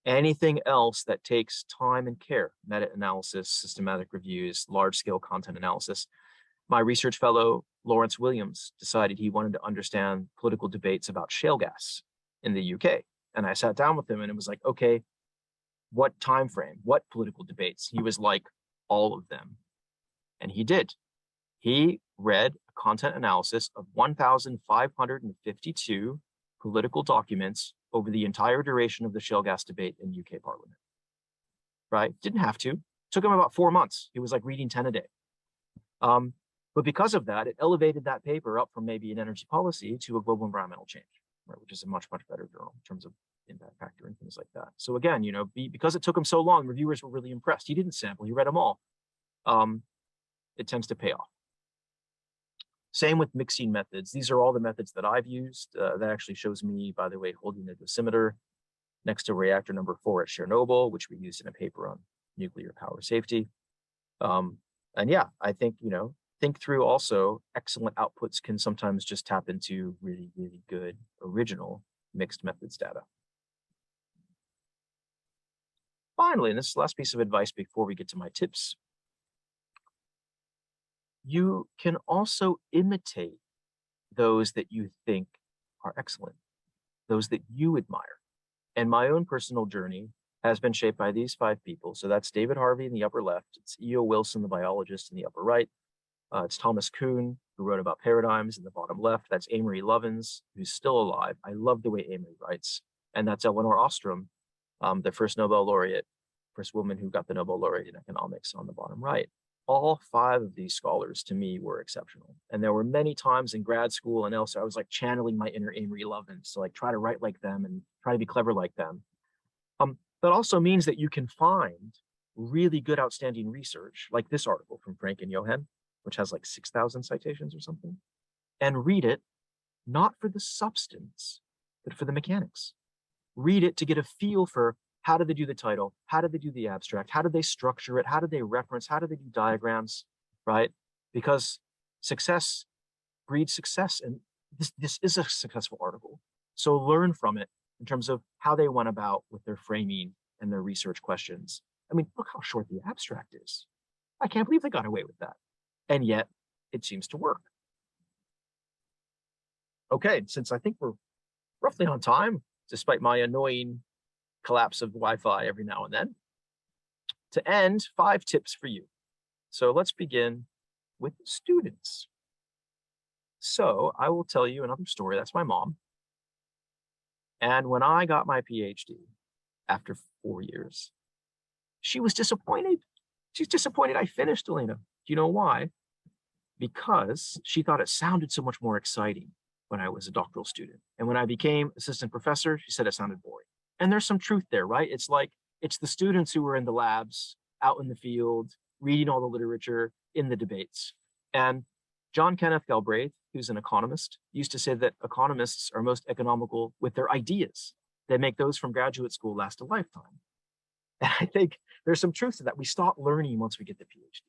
Anything else that takes time and care, meta-analysis, systematic reviews, large-scale content analysis. My research fellow, Lawrence Williams, decided he wanted to understand political debates about shale gas in the UK. And I sat down with him and it was like, okay, what time frame, what political debates? He was like, all of them. And he did. He read a content analysis of 1,552 political documents over the entire duration of the shale gas debate in UK Parliament. Right? Didn't have to. Took him about 4 months. He was like reading 10 a day. But because of that, it elevated that paper up from maybe an energy policy to a global environmental change, right, which is a much, much better journal in terms of impact factor and things like that. So again, because it took him so long, reviewers were really impressed. He didn't sample, he read them all. It tends to pay off. Same with mixing methods. These are all the methods that I've used. That actually shows me, by the way, holding a dosimeter next to reactor number 4 at Chernobyl, which we used in a paper on nuclear power safety. And yeah, I think, think through also excellent outputs can sometimes just tap into really, really good original mixed methods data. Finally, and this is the last piece of advice before we get to my tips, you can also imitate those that you think are excellent, those that you admire. And my own personal journey has been shaped by these 5 people. So that's David Harvey in the upper left. It's E.O. Wilson, the biologist, in the upper right. It's Thomas Kuhn, who wrote about paradigms, in the bottom left. That's Amory Lovins, who's still alive. I love the way Amory writes. And that's Elinor Ostrom, the first Nobel laureate, first woman who got the Nobel laureate in economics, on the bottom right. All 5 of these scholars to me were exceptional. And there were many times in grad school and elsewhere, I was like channeling my inner Amory Lovins to like try to write like them and try to be clever like them. That also means that you can find really good, outstanding research, like this article from Frank and Johan, which has like 6,000 citations or something, and read it not for the substance, but for the mechanics. Read it to get a feel for how did they do the title? How did they do the abstract? How did they structure it? How did they reference? How did they do diagrams, right? Because success breeds success. And this is a successful article. So learn from it in terms of how they went about with their framing and their research questions. I mean, look how short the abstract is. I can't believe they got away with that. And yet it seems to work. Okay, since I think we're roughly on time, despite my annoying collapse of Wi-Fi every now and then, to end, 5 tips for you. So let's begin with students. So I will tell you another story. That's my mom. And when I got my PhD after 4 years, she was disappointed. She's disappointed I finished, Elena. Do you know why? Because she thought it sounded so much more exciting when I was a doctoral student. And when I became assistant professor, she said it sounded boring. And there's some truth there, right? It's like, it's the students who were in the labs, out in the field, reading all the literature, in the debates. And John Kenneth Galbraith, who's an economist, used to say that economists are most economical with their ideas. They make those from graduate school last a lifetime. And I think there's some truth to that. We stop learning once we get the PhD.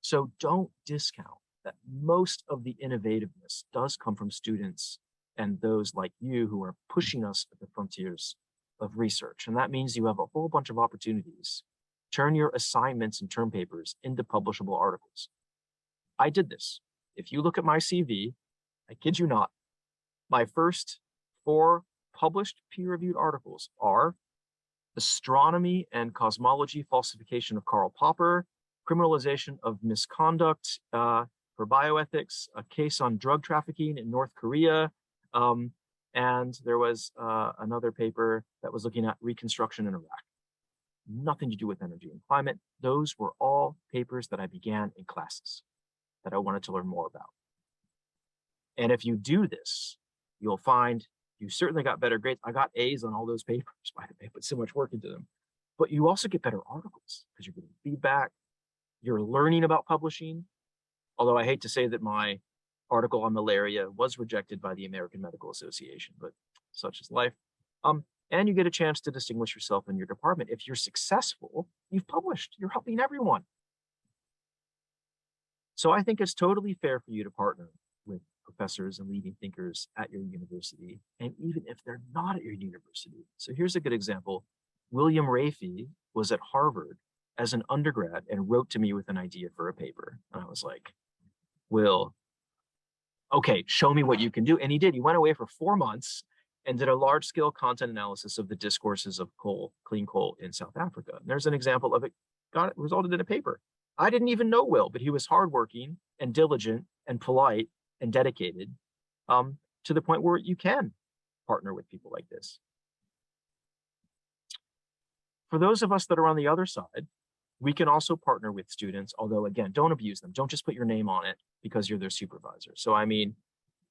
So don't discount that most of the innovativeness does come from students and those like you who are pushing us at the frontiers of research. And that means you have a whole bunch of opportunities. Turn your assignments and term papers into publishable articles. I did this. If you look at my CV, I kid you not, my first 4 published peer-reviewed articles are Astronomy and Cosmology Falsification of Karl Popper, Criminalization of Misconduct for Bioethics, a case on drug trafficking in North Korea, and there was another paper that was looking at reconstruction in Iraq. Nothing to do with energy and climate. Those were all papers that I began in classes that I wanted to learn more about. And if you do this, you'll find you certainly got better grades. I got A's on all those papers, by the way, I put so much work into them. But you also get better articles because you're getting feedback. You're learning about publishing. Although I hate to say that my article on malaria was rejected by the American Medical Association, but such is life. And you get a chance to distinguish yourself in your department. If you're successful, you've published, you're helping everyone. So I think it's totally fair for you to partner with professors and leading thinkers at your university, and even if they're not at your university. So here's a good example. William Rafey was at Harvard as an undergrad and wrote to me with an idea for a paper. And I was like, Will, okay, show me what you can do. And he did. He went away for 4 months and did a large-scale content analysis of the discourses of coal, clean coal in South Africa. And there's an example of it, resulted in a paper. I didn't even know Will, but he was hardworking and diligent and polite and dedicated, to the point where you can partner with people like this. For those of us that are on the other side, we can also partner with students, although again, don't abuse them. Don't just put your name on it because you're their supervisor. So I mean,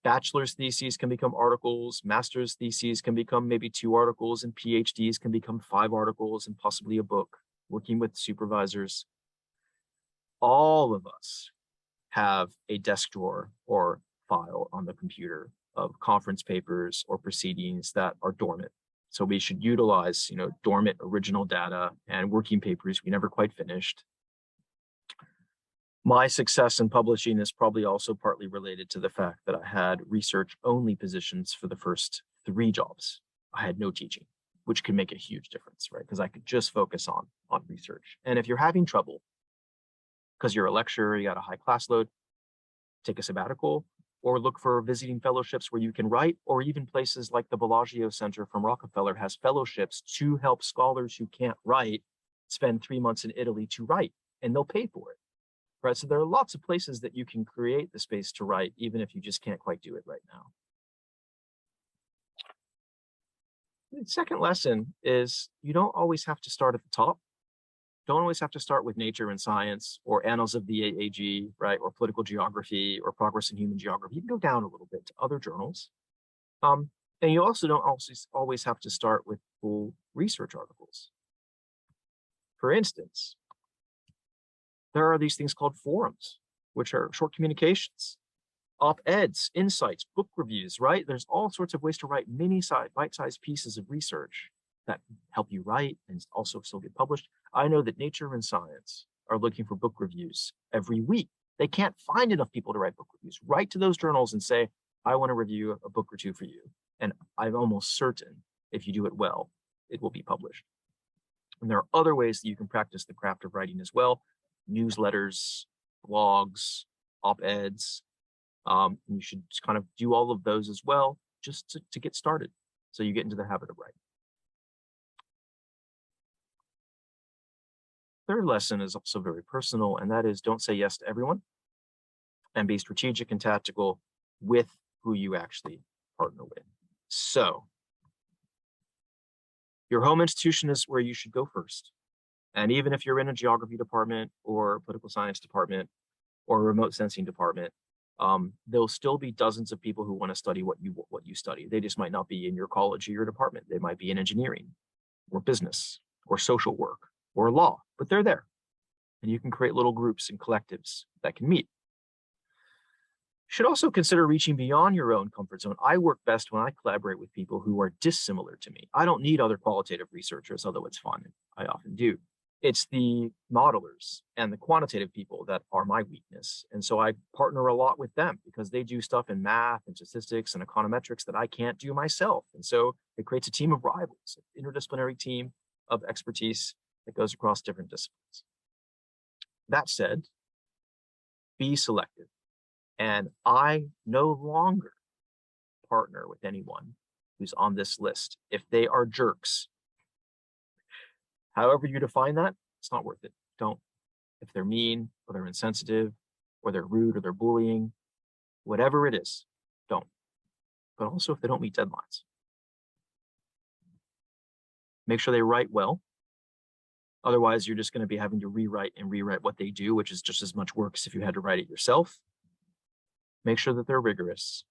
bachelor's theses can become articles, master's theses can become maybe 2 articles, and PhDs can become 5 articles and possibly a book. Working with supervisors, all of us have a desk drawer or file on the computer of conference papers or proceedings that are dormant. So we should utilize, dormant original data and working papers we never quite finished. My success in publishing is probably also partly related to the fact that I had research-only positions for the first 3 jobs. I had no teaching, which can make a huge difference, right? Because I could just focus on research. And if you're having trouble because you're a lecturer, you got a high class load, take a sabbatical, or look for visiting fellowships where you can write, or even places like the Bellagio Center from Rockefeller has fellowships to help scholars who can't write spend 3 months in Italy to write, and they'll pay for it, right? So there are lots of places that you can create the space to write, even if you just can't quite do it right now. The second lesson is you don't always have to start at the top. Don't always have to start with Nature and Science or Annals of the AAG, right? Or Political Geography or Progress in Human Geography. You can go down a little bit to other journals. And you also don't always have to start with full research articles. For instance, there are these things called forums, which are short communications, op-eds, insights, book reviews, right? There's all sorts of ways to write bite-sized pieces of research that help you write and also still get published. I know that Nature and Science are looking for book reviews every week. They can't find enough people to write book reviews. Write to those journals and say, I want to review a book or 2 for you. And I'm almost certain if you do it well, it will be published. And there are other ways that you can practice the craft of writing as well. Newsletters, blogs, op-eds. You should kind of do all of those as well, just to get started. So you get into the habit of writing. Third lesson is also very personal, and that is don't say yes to everyone and be strategic and tactical with who you actually partner with. So your home institution is where you should go first. And even if you're in a geography department or political science department or a remote sensing department, there'll still be dozens of people who want to study what you study. They just might not be in your college or your department. They might be in engineering or business or social work or law, but they're there. And you can create little groups and collectives that can meet. You should also consider reaching beyond your own comfort zone. I work best when I collaborate with people who are dissimilar to me. I don't need other qualitative researchers, although it's fun. I often do. It's the modelers and the quantitative people that are my weakness. And so I partner a lot with them because they do stuff in math and statistics and econometrics that I can't do myself. And so it creates a team of rivals, an interdisciplinary team of expertise that goes across different disciplines. That said, be selective. And I no longer partner with anyone who's on this list if they are jerks. However you define that, it's not worth it. Don't. If they're mean or they're insensitive or they're rude or they're bullying, whatever it is, don't. But also if they don't meet deadlines. Make sure they write well. Otherwise, you're just going to be having to rewrite what they do, which is just as much work as if you had to write it yourself. Make sure that they're rigorous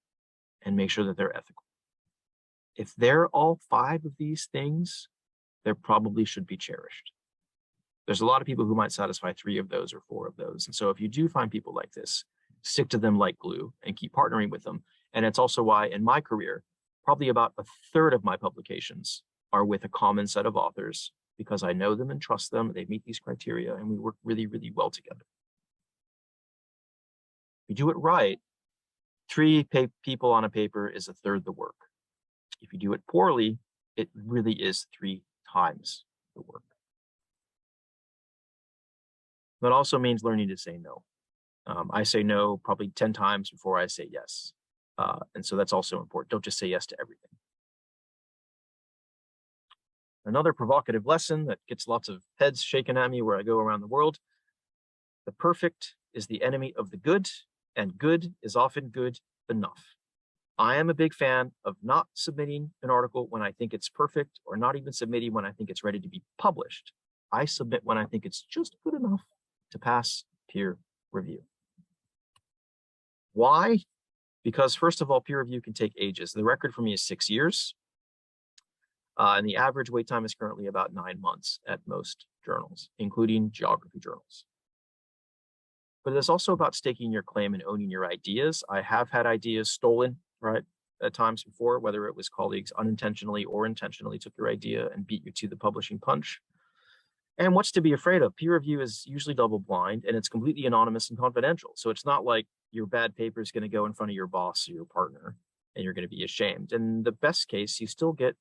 and make sure that they're ethical. If they're all 5 of these things, they probably should be cherished. There's a lot of people who might satisfy 3 of those or 4 of those. And so if you do find people like this, stick to them like glue and keep partnering with them. And it's also why in my career, probably about 1/3 of my publications are with a common set of authors because I know them and trust them. They meet these criteria and we work really, really well together. If you do it right, 3 people on a paper is a third the work. If you do it poorly, it really is 3 times the work. That also means learning to say no. I say no probably 10 times before I say yes. And so that's also important. Don't just say yes to everything. Another provocative lesson that gets lots of heads shaken at me where I go around the world. The perfect is the enemy of the good, and good is often good enough. I am a big fan of not submitting an article when I think it's perfect, or not even submitting when I think it's ready to be published. I submit when I think it's just good enough to pass peer review. Why? Because first of all, peer review can take ages. The record for me is 6 years. And the average wait time is currently about 9 months at most journals, including geography journals. But it's also about staking your claim and owning your ideas. I have had ideas stolen, right, at times before, whether it was colleagues unintentionally or intentionally took your idea and beat you to the publishing punch. And what's to be afraid of? Peer review is usually double blind and it's completely anonymous and confidential. So it's not like your bad paper is going to go in front of your boss or your partner and you're going to be ashamed. In the best case, you still get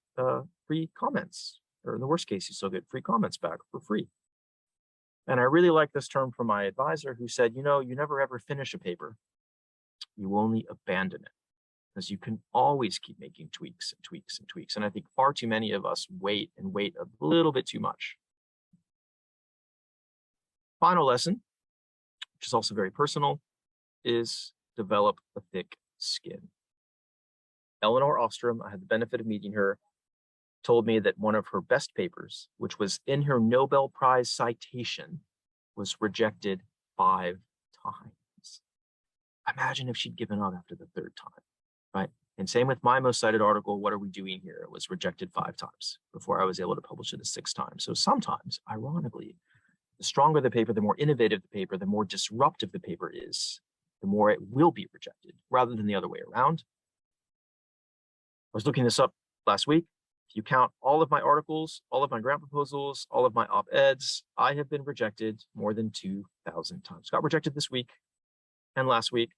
free comments, or in the worst case, you still get free comments back for free. And I really like this term from my advisor who said, you know, you never ever finish a paper. You only abandon it, because you can always keep making tweaks and tweaks and tweaks. And I think far too many of us wait and wait a little bit too much. Final lesson, which is also very personal, is develop a thick skin. Eleanor Ostrom, I had the benefit of meeting her, told me that one of her best papers, which was in her Nobel Prize citation, was rejected 5 times. Imagine if she'd given up after the 3rd time, right? And same with my most cited article, What Are We Doing Here? It was rejected 5 times before I was able to publish it a 6th time. So sometimes, ironically, the stronger the paper, the more innovative the paper, the more disruptive the paper is, the more it will be rejected, rather than the other way around. I was looking this up last week. If you count all of my articles, all of my grant proposals, all of my op-eds, I have been rejected more than 2,000 times. Got rejected this week and last week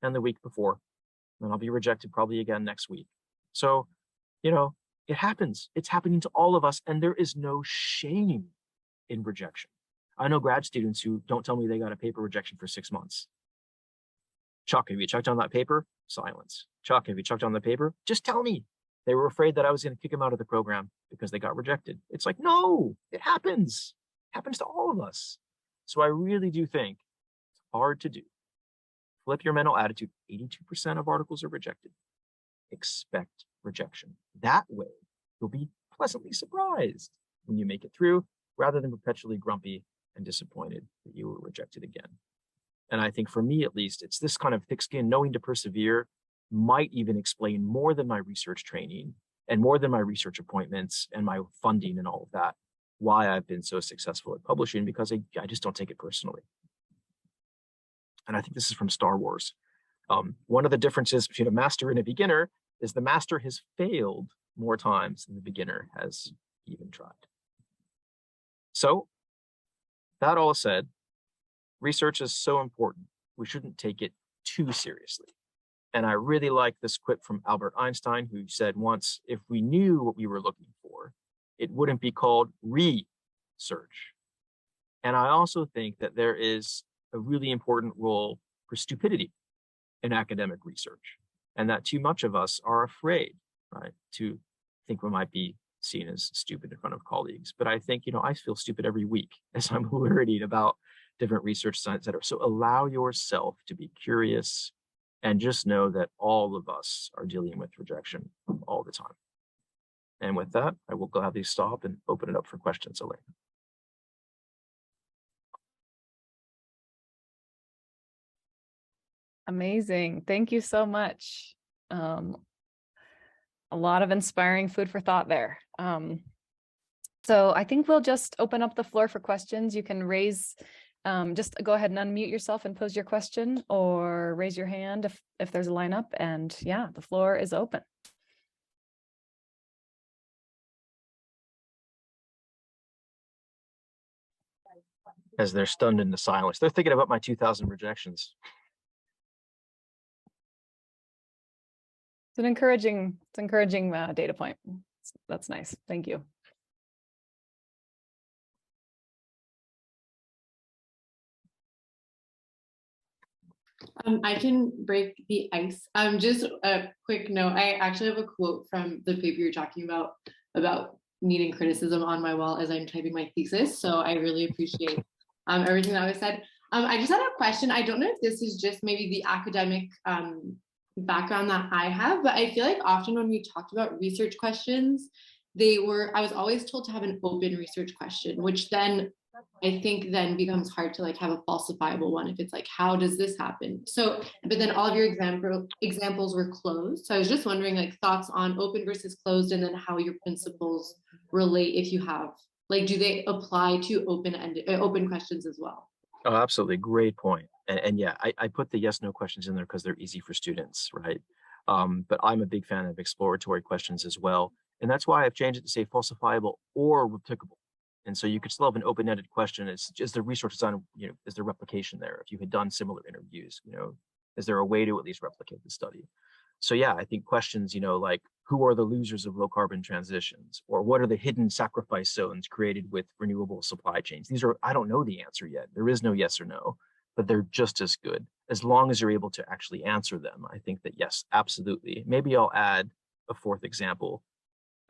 and the week before. And I'll be rejected probably again next week. So, you know, it happens. It's happening to all of us. And there is no shame in rejection. I know grad students who don't tell me they got a paper rejection for 6 months. Chuck, have you checked on that paper? Silence. Chuck, have you checked on the paper? Just tell me. They were afraid that I was going to kick them out of the program because they got rejected. It's like, no, it happens. It happens to all of us. So I really do think it's hard to do. Flip your mental attitude. 82% of articles are rejected. Expect rejection. That way, you'll be pleasantly surprised when you make it through, rather than perpetually grumpy and disappointed that you were rejected again. And I think for me, at least, it's this kind of thick skin, knowing to persevere, might even explain more than my research training and more than my research appointments and my funding and all of that, why I've been so successful at publishing, because I just don't take it personally. And I think this is from Star Wars. One of the differences between a master and a beginner is the master has failed more times than the beginner has even tried. So that all said, research is so important. We shouldn't take it too seriously. And I really like this quip from Albert Einstein, who said once, if we knew what we were looking for, it wouldn't be called research. And I also think that there is a really important role for stupidity in academic research, and that too much of us are afraid, right, to think we might be seen as stupid in front of colleagues. But I think, you know, I feel stupid every week as I'm learning about different research science, et cetera. So allow yourself to be curious and just know that all of us are dealing with rejection all the time. And with that, I will gladly stop and open it up for questions, Elaine. Amazing. Thank you so much. A lot of inspiring food for thought there. So I think we'll just open up the floor for questions. You can raise, just go ahead and unmute yourself and pose your question, or raise your hand if there's a lineup. And yeah, the floor is open. as they're stunned into silence. They're thinking about my 2,000 rejections. It's an encouraging data point. That's nice. Thank you. I can break the ice. Just a quick note. I actually have a quote from the paper you're talking about needing criticism on my wall as I'm typing my thesis. So I really appreciate everything that was said. I just had a question. I don't know if this is just maybe the academic background that I have, but I feel like often when we talked about research questions, I was always told to have an open research question, which then I think then becomes hard to like have a falsifiable one if it's like, how does this happen? So, but then all of your examples were closed. So I was just wondering like thoughts on open versus closed, and then how your principles relate if you have, like, do they apply to open questions as well? Oh, absolutely. Great point. And yeah, I put the yes, no questions in there because they're easy for students, right? But I'm a big fan of exploratory questions as well. And that's why I've changed it to say falsifiable or replicable. And so you could still have an open-ended question. It's just the research design, is there replication there? If you had done similar interviews, is there a way to at least replicate the study? So yeah, I think questions, like who are the losers of low carbon transitions, or what are the hidden sacrifice zones created with renewable supply chains? I don't know the answer yet. There is no yes or no, but they're just as good as long as you're able to actually answer them. I think that yes, absolutely. Maybe I'll add a fourth example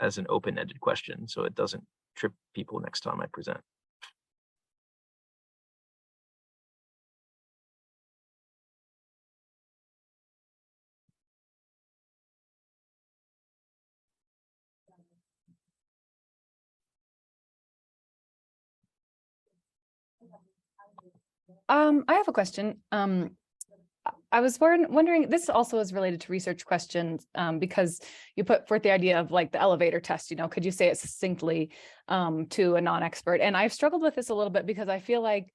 as an open-ended question so it doesn't trip people next time I present. I have a question. I was wondering, this also is related to research questions, because you put forth the idea of like the elevator test, could you say it succinctly to a non-expert? And I've struggled with this a little bit because I feel like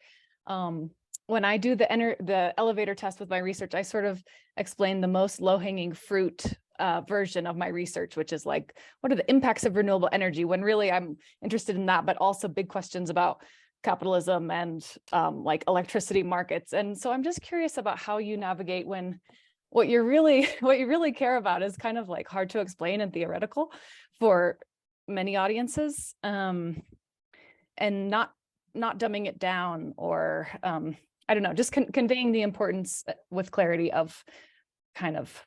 when I do the elevator test with my research, I sort of explain the most low-hanging fruit version of my research, which is like, what are the impacts of renewable energy, when really I'm interested in that, but also big questions about capitalism and like electricity markets. And so I'm just curious about how you navigate when what you really care about is kind of like hard to explain and theoretical for many audiences, and not dumbing it down, or I don't know, just conveying the importance with clarity of kind of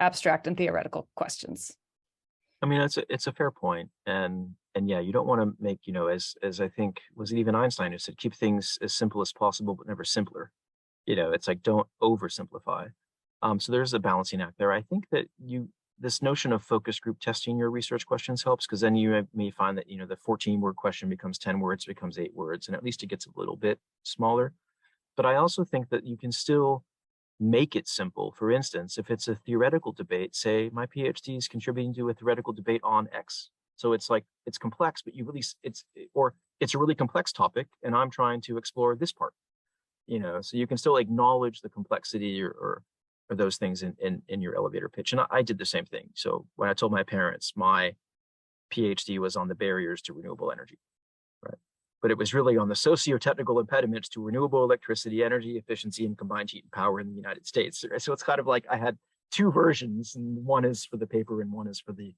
abstract and theoretical questions. I mean, it's a fair point. And yeah, you don't want to make, as I think, was it even Einstein who said, keep things as simple as possible, but never simpler. It's like, don't oversimplify. So there's a balancing act there. I think that this notion of focus group testing your research questions helps, because then you may find that, the 14-word question becomes 10 words, becomes 8 words, and at least it gets a little bit smaller. But I also think that you can still make it simple. For instance, if it's a theoretical debate, say my PhD is contributing to a theoretical debate on X. So it's like, it's complex, but it's a really complex topic, and I'm trying to explore this part, so you can still acknowledge the complexity or those things in your elevator pitch. And I did the same thing. So when I told my parents my PhD was on the barriers to renewable energy, right? But it was really on the socio-technical impediments to renewable electricity, energy efficiency, and combined heat and power in the United States. So it's kind of like I had two versions, and one is for the paper and one is for the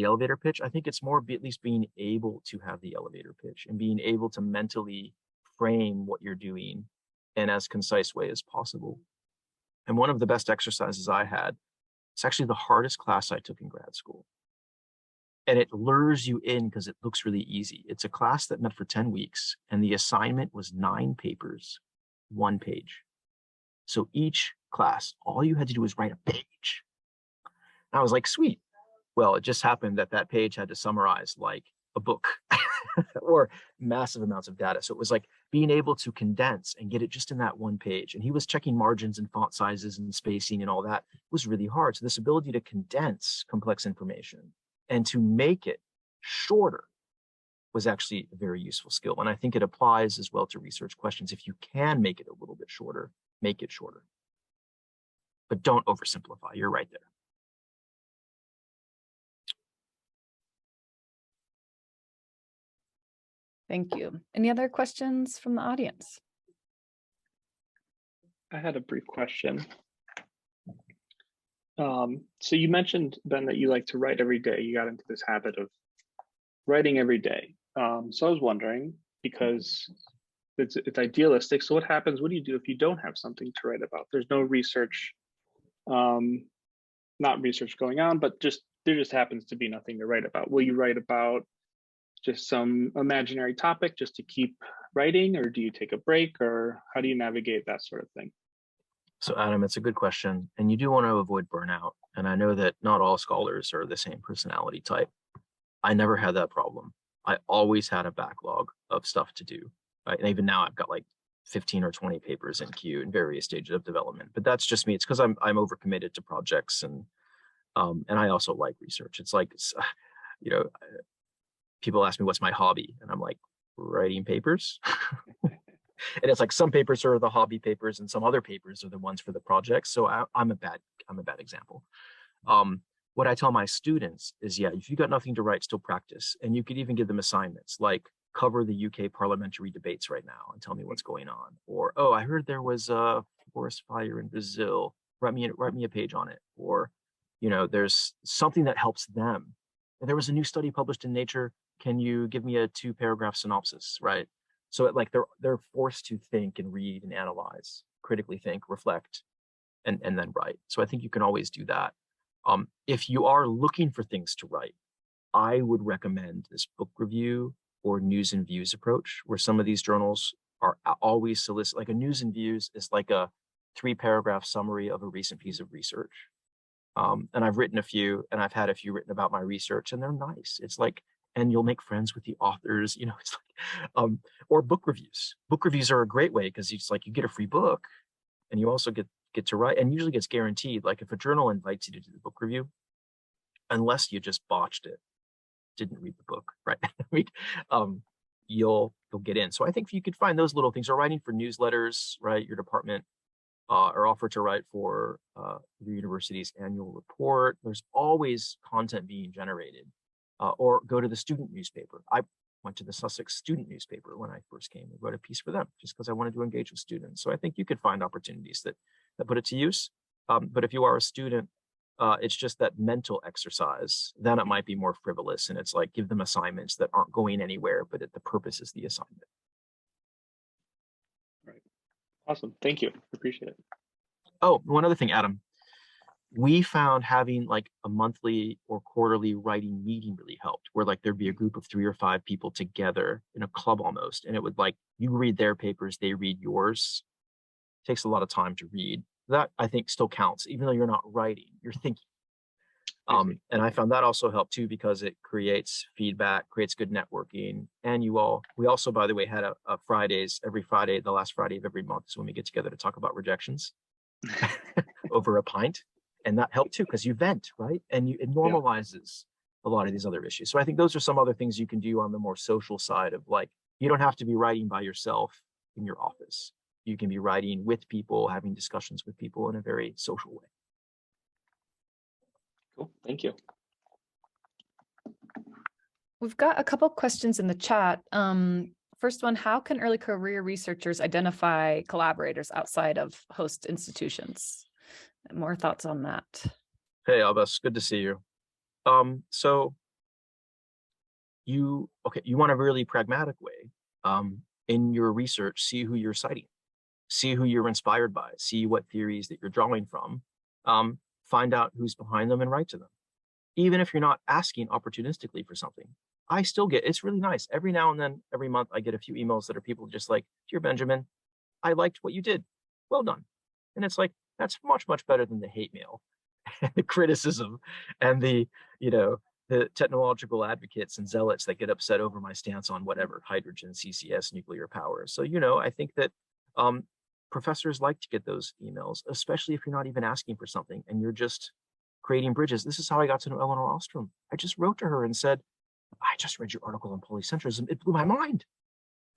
elevator pitch. I think it's more at least being able to have the elevator pitch and being able to mentally frame what you're doing in as concise way as possible. And one of the best exercises I had, it's actually the hardest class I took in grad school. And it lures you in because it looks really easy. It's a class that met for 10 weeks, and the assignment was 9 papers, 1 page. So each class, all you had to do was write a page. And I was like, sweet. Well, it just happened that that page had to summarize like a book or massive amounts of data. So it was like being able to condense and get it just in that 1 page. And he was checking margins and font sizes and spacing and all that. It was really hard. So this ability to condense complex information and to make it shorter was actually a very useful skill. And I think it applies as well to research questions. If you can make it a little bit shorter, make it shorter. But don't oversimplify. You're right there. Thank you. Any other questions from the audience? I had a brief question. So you mentioned, Ben, that you like to write every day. You got into this habit of writing every day. So I was wondering, because it's idealistic. So what happens? What do you do if you don't have something to write about? There's no research, not research going on, but there just happens to be nothing to write about. Will you write about just some imaginary topic just to keep writing, or do you take a break, or how do you navigate that sort of thing? So Adam, it's a good question. And you do want to avoid burnout. And I know that not all scholars are the same personality type. I never had that problem. I always had a backlog of stuff to do. Right? And even now I've got like 15 or 20 papers in queue in various stages of development. But that's just me. It's because I'm overcommitted to projects, and I also like research. It's like, you know, people ask me what's my hobby, and I'm like, writing papers. And it's like some papers are the hobby papers and some other papers are the ones for the projects. So I'm a bad example. What I tell my students is, yeah, if you got nothing to write, still practice. And you could even give them assignments like cover the UK parliamentary debates right now and tell me what's going on. Or, oh, I heard there was a forest fire in Brazil. Write me a page on it. Or, you know, there's something that helps them. And there was a new study published in Nature. Can you give me a 2-paragraph synopsis, right? So like they're forced to think and read and analyze, critically think, reflect, and then write. So I think you can always do that. If you are looking for things to write, I would recommend this book review or news and views approach, where some of these journals are always solicit. Like a news and views is like a 3-paragraph summary of a recent piece of research. And I've written a few, and I've had a few written about my research, and they're nice. It's like, and you'll make friends with the authors, you know, it's like, or book reviews. Book reviews are a great way because it's like you get a free book and you also get to write, and usually gets guaranteed. Like if a journal invites you to do the book review, unless you just botched it, didn't read the book, right? You'll get in. So I think if you could find those little things, or writing for newsletters, right? Your department or offer to write for your university's annual report. There's always content being generated. Or go to the student newspaper. I went to the Sussex student newspaper when I first came and wrote a piece for them just because I wanted to engage with students. So I think you could find opportunities that put it to use. But if you are a student, it's just that mental exercise. Then it might be more frivolous, and it's like give them assignments that aren't going anywhere, but the purpose is the assignment. Right. Awesome. Thank you. Appreciate it. Oh, one other thing, Adam. We found having like a monthly or quarterly writing meeting really helped, where like there'd be a group of 3 or 5 people together in a club almost, and it would like you read their papers, they read yours. It takes a lot of time to read. That I think still counts, even though you're not writing, you're thinking. And I found that also helped too, because it creates feedback, creates good networking. And we also, by the way, had a Fridays, every Friday, the last Friday of every month is when we get together to talk about rejections over a pint. And that helped too, because you vent, right? And it normalizes a lot of these other issues. So I think those are some other things you can do on the more social side of like, you don't have to be writing by yourself in your office. You can be writing with people, having discussions with people in a very social way. Cool. Thank you. We've got a couple questions in the chat. First one, how can early career researchers identify collaborators outside of host institutions? More thoughts on that? Hey, Abbas, good to see you. So you want a really pragmatic way in your research, see who you're citing, see who you're inspired by, see what theories that you're drawing from, find out who's behind them and write to them. Even if you're not asking opportunistically for something, I still get, it's really nice. Every now and then, every month, I get a few emails that are people just like, dear Benjamin, I liked what you did. Well done. And it's like, that's much, much better than the hate mail, the criticism, and the technological advocates and zealots that get upset over my stance on whatever, hydrogen, CCS, nuclear power. So, I think that professors like to get those emails, especially if you're not even asking for something and you're just creating bridges. This is how I got to know Eleanor Ostrom. I just wrote to her and said, I just read your article on polycentrism. It blew my mind.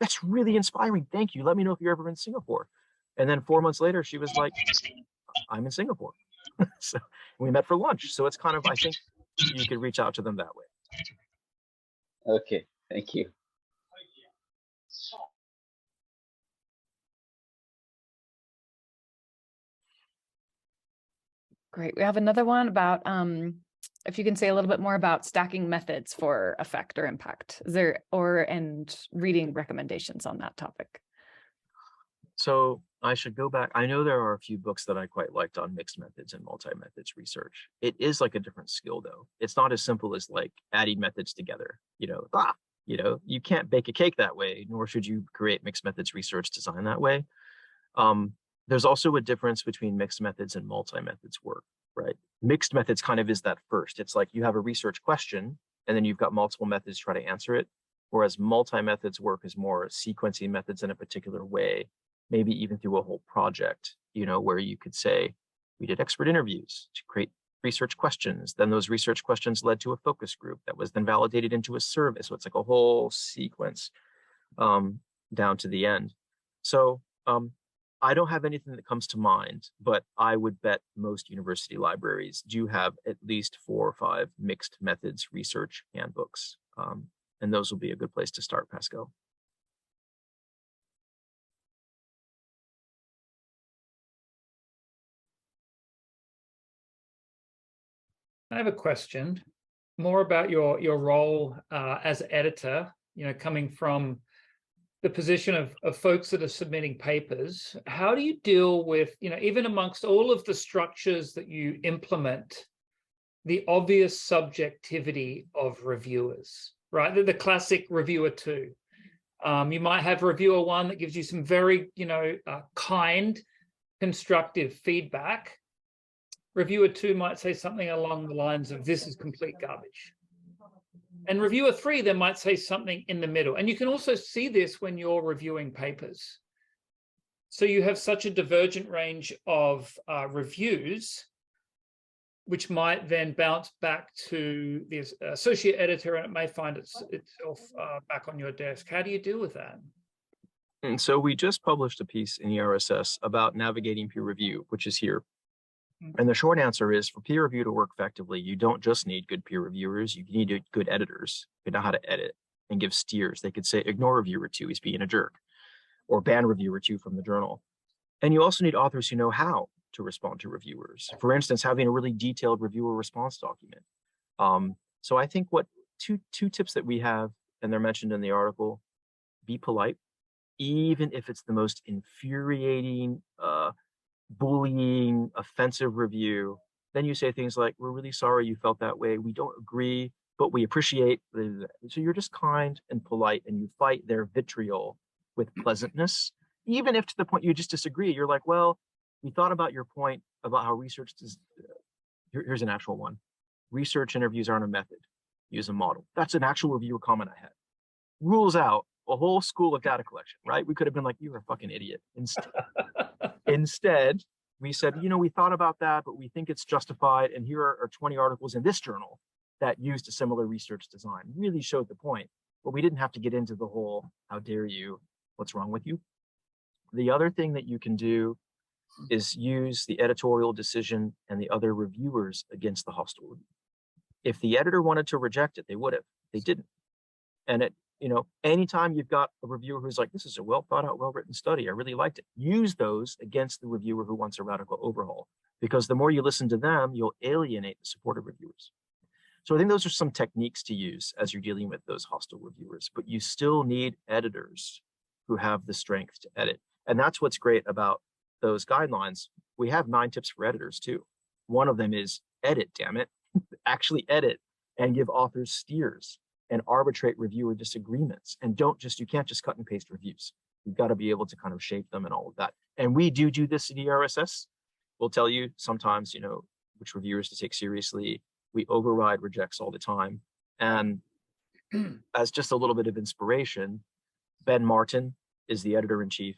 That's really inspiring. Thank you. Let me know if you're ever in Singapore. And then 4 months later, she was like, I'm in Singapore. So we met for lunch. So it's kind of, I think you could reach out to them that way. Okay, thank you. Great. We have another one about if you can say a little bit more about stacking methods for effect or impact. Is there and reading recommendations on that topic? So I should go back. I know there are a few books that I quite liked on mixed methods and multi-methods research. It is like a different skill though. It's not as simple as like adding methods together, you can't bake a cake that way, nor should you create mixed methods research design that way. There's also a difference between mixed methods and multi-methods work, right? Mixed methods kind of is that first. It's like you have a research question and then you've got multiple methods to try to answer it. Whereas multi-methods work is more sequencing methods in a particular way, maybe even through a whole project, where you could say, we did expert interviews to create research questions. Then those research questions led to a focus group that was then validated into a survey. So it's like a whole sequence down to the end. So I don't have anything that comes to mind, but I would bet most university libraries do have at least 4 or 5 mixed methods research handbooks. And those will be a good place to start, Pascal. I have a question more about your role as editor, coming from the position of folks that are submitting papers. How do you deal with, even amongst all of the structures that you implement, the obvious subjectivity of reviewers, right? The classic reviewer 2. You might have reviewer 1 that gives you some very, kind, constructive feedback. Reviewer 2 might say something along the lines of, this is complete garbage. And reviewer 3 then might say something in the middle. And you can also see this when you're reviewing papers. So you have such a divergent range of reviews, which might then bounce back to the associate editor, and it may find itself back on your desk. How do you deal with that? And so we just published a piece in ERSS about navigating peer review, which is here. And the short answer is, for peer review to work effectively, you don't just need good peer reviewers, you need good editors who know how to edit and give steers. They could say, ignore reviewer 2, he's being a jerk, or ban reviewer 2 from the journal. And you also need authors who know how to respond to reviewers. For instance, having a really detailed reviewer response document. So I think what two tips that we have, and they're mentioned in the article: be polite, even if it's the most infuriating, bullying, offensive review. Then you say things like, we're really sorry you felt that way, we don't agree, but we appreciate. So you're just kind and polite, and you fight their vitriol with pleasantness, even if to the point you just disagree. You're like, well, we thought about your point about how research does. Here's an actual one: research interviews aren't a method, use a model. That's an actual reviewer comment I had. Rules out a whole school of data collection, right? We could have been like, you're a fucking idiot. Instead, we said, we thought about that, but we think it's justified. And here are 20 articles in this journal that used a similar research design. Really showed the point, but we didn't have to get into the whole, how dare you, what's wrong with you? The other thing that you can do is use the editorial decision and the other reviewers against the hostile review. If the editor wanted to reject it, they would have. They didn't. And anytime you've got a reviewer who's like, this is a well thought out, well-written study, I really liked it, use those against the reviewer who wants a radical overhaul, because the more you listen to them, you'll alienate the supportive reviewers. So I think those are some techniques to use as you're dealing with those hostile reviewers, but you still need editors who have the strength to edit. And that's what's great about those guidelines. We have 9 tips for editors too. One of them is edit, damn it. Actually edit and give authors steers and arbitrate reviewer disagreements. And you can't just cut and paste reviews. You've got to be able to kind of shape them and all of that. And we do this in ERSS. We'll tell you sometimes, which reviewers to take seriously. We override rejects all the time. And as just a little bit of inspiration, Ben Martin is the editor-in-chief.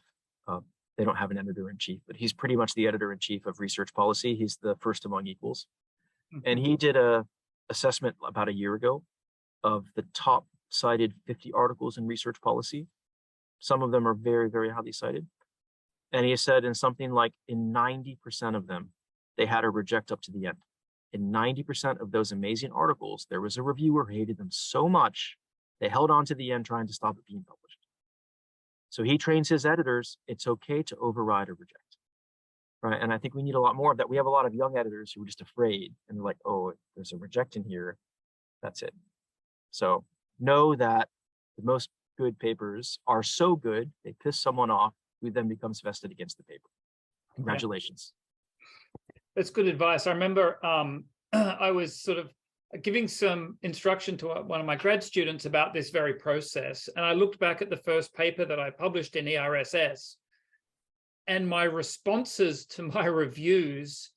They don't have an editor-in-chief, but he's pretty much the editor-in-chief of research policy. He's the first among equals. And he did a assessment about a year ago of the top cited 50 articles in research policy. Some of them are very, very highly cited. And he said in something like in 90% of them, they had a reject up to the end. In 90% of those amazing articles, there was a reviewer who hated them so much, they held on to the end trying to stop it being published. So he trains his editors, it's okay to override or reject, right? And I think we need a lot more of that. We have a lot of young editors who are just afraid and they're like, oh, if there's a reject in here, that's it. So know that the most good papers are so good, they piss someone off who then becomes vested against the paper. Congratulations. That's good advice. I remember I was sort of giving some instruction to one of my grad students about this very process. And I looked back at the first paper that I published in ERSS, and my responses to my reviews,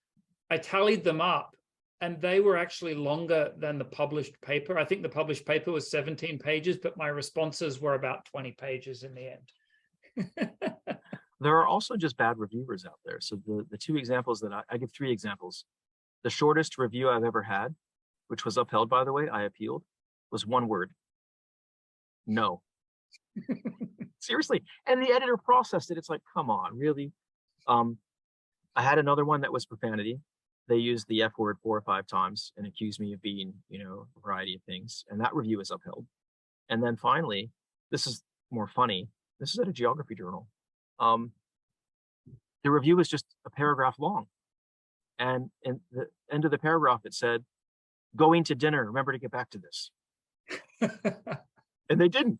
I tallied them up, and they were actually longer than the published paper. I think the published paper was 17 pages, but my responses were about 20 pages in the end. There are also just bad reviewers out there. So the two examples that I give three examples. The shortest review I've ever had, which was upheld, by the way, I appealed, was one word. No. Seriously. And the editor processed it. It's like, come on, really? I had another one that was profanity. They used the F word 4 or 5 times and accused me of being, a variety of things. And that review is upheld. And then finally, this is more funny. This is at a geography journal. The review was just a paragraph long. And in the end of the paragraph, it said, going to dinner, remember to get back to this. And they didn't.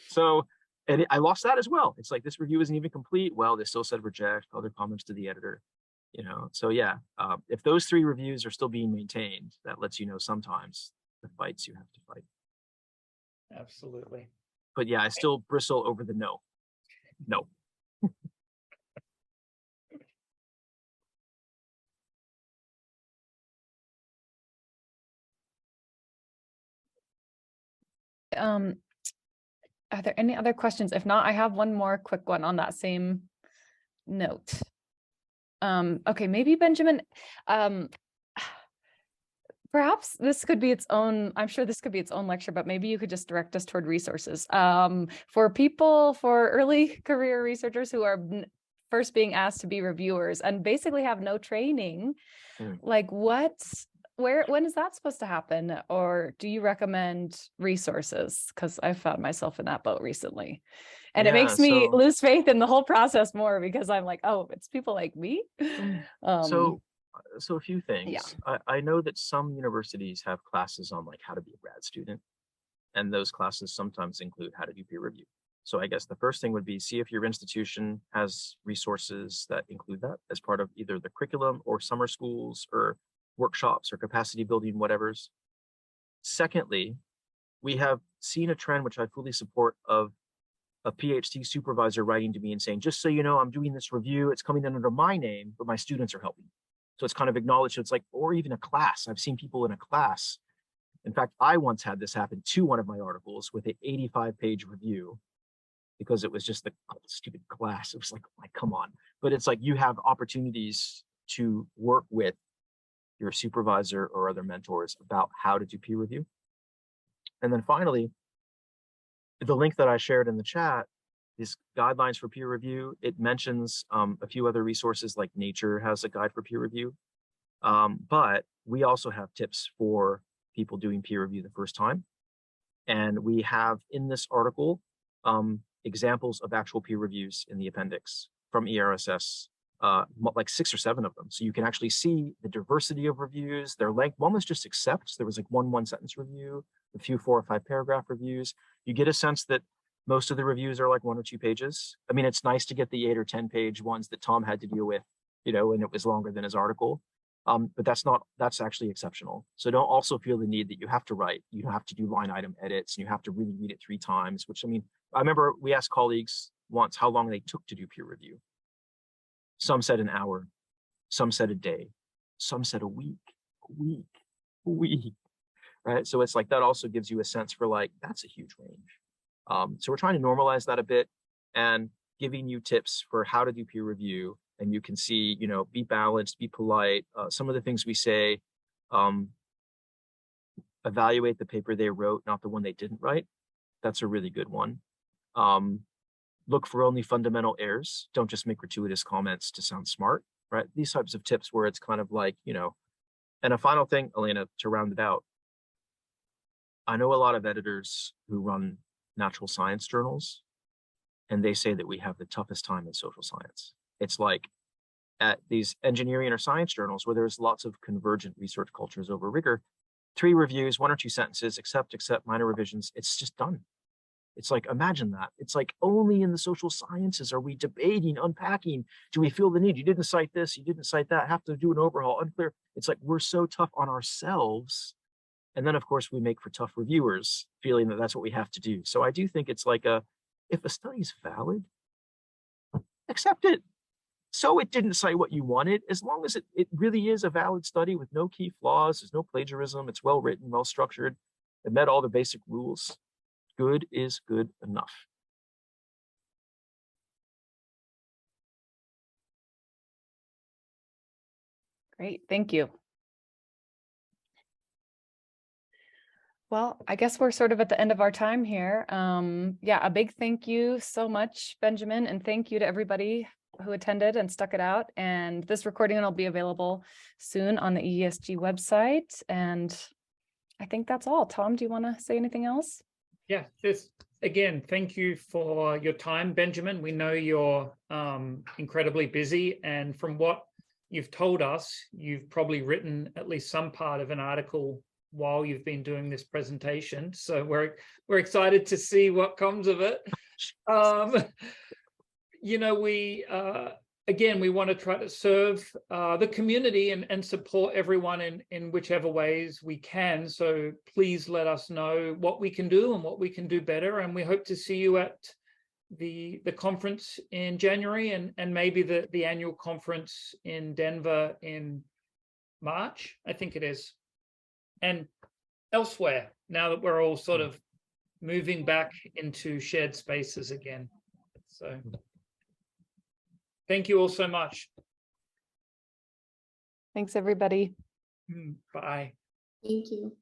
So, and I lost that as well. It's like, this review isn't even complete. Well, they still said reject, other comments to the editor, So yeah, if those 3 reviews are still being maintained, that lets you know sometimes the fights you have to fight. Absolutely. But yeah, I still bristle over the no. No. Are there any other questions? If not, I have one more quick one on that same note. Okay, maybe Benjamin, perhaps this could be its own, I'm sure this could be its own lecture, but maybe you could just direct us toward resources. For early career researchers who are first being asked to be reviewers and basically have no training, like when is that supposed to happen? Or do you recommend resources? Because I've found myself in that boat recently. And it makes me lose faith in the whole process more because I'm like, oh, it's people like me. So a few things. Yeah. I know that some universities have classes on like how to be a grad student. And those classes sometimes include how to do peer review. So I guess the first thing would be see if your institution has resources that include that as part of either the curriculum or summer schools or workshops or capacity building, whatever's. Secondly, we have seen a trend, which I fully support, of a PhD supervisor writing to me and saying, just so you know, I'm doing this review. It's coming in under my name, but my students are helping. So it's kind of acknowledged. It's like, or even a class. I've seen people in a class. In fact, I once had this happen to one of my articles with an 85-page review because it was just the stupid class. It was like, come on. But it's like you have opportunities to work with your supervisor or other mentors about how to do peer review. And then finally, the link that I shared in the chat is guidelines for peer review. It mentions a few other resources like Nature has a guide for peer review. But we also have tips for people doing peer review the first time. And we have in this article examples of actual peer reviews in the appendix from ERSS, like 6 or 7 of them. So you can actually see the diversity of reviews, their length. One was just accepts. There was like one sentence review, a few 4 or 5 paragraph reviews. You get a sense that most of the reviews are like 1 or 2 pages. I mean, it's nice to get the 8 or 10 page ones that Tom had to deal with, and it was longer than his article. But that's actually exceptional. So don't also feel the need that you have to write, you have to do line item edits, and you have to really read it 3 times, which, I mean, I remember we asked colleagues once how long they took to do peer review. Some said an hour, some said a day, some said a week, right? So it's like, that also gives you a sense for like, that's a huge range. So we're trying to normalize that a bit and giving you tips for how to do peer review. And you can see, be balanced, be polite. Some of the things we say, evaluate the paper they wrote, not the one they didn't write. That's a really good one. Look for only fundamental errors. Don't just make gratuitous comments to sound smart, right? These types of tips where it's kind of like, and a final thing, Elena, to round it out. I know a lot of editors who run natural science journals. and they say that we have the toughest time in social science. It's like at these engineering or science journals where there's lots of convergent research cultures over rigor, 3 reviews, 1 or 2 sentences, accept, minor revisions. It's just done. It's like, imagine that. It's like only in the social sciences are we debating, unpacking. Do we feel the need? You didn't cite this, you didn't cite that, have to do an overhaul, unclear. It's like we're so tough on ourselves. And then, of course, we make for tough reviewers, feeling that that's what we have to do. So I do think it's like if a study's valid, accept it. So it didn't cite what you wanted, as long as it really is a valid study with no key flaws, there's no plagiarism, it's well written, well structured, it met all the basic rules. Good is good enough. Great, thank you. Well, I guess we're sort of at the end of our time here. Yeah, a big thank you so much, Benjamin, and thank you to everybody who attended and stuck it out. And this recording will be available soon on the ESG website. And I think that's all. Tom, do you want to say anything else? Yeah, again, thank you for your time, Benjamin. We know you're incredibly busy, and from what you've told us, you've probably written at least some part of an article while you've been doing this presentation. So we're excited to see what comes of it. You know, we again, we want to try to serve the community and support everyone in whichever ways we can. So please let us know what we can do and what we can do better. And we hope to see you at the conference in January and maybe the annual conference in Denver in March, I think it is. And elsewhere, now that we're all sort of moving back into shared spaces again. So thank you all so much. Thanks, everybody. Bye. Thank you.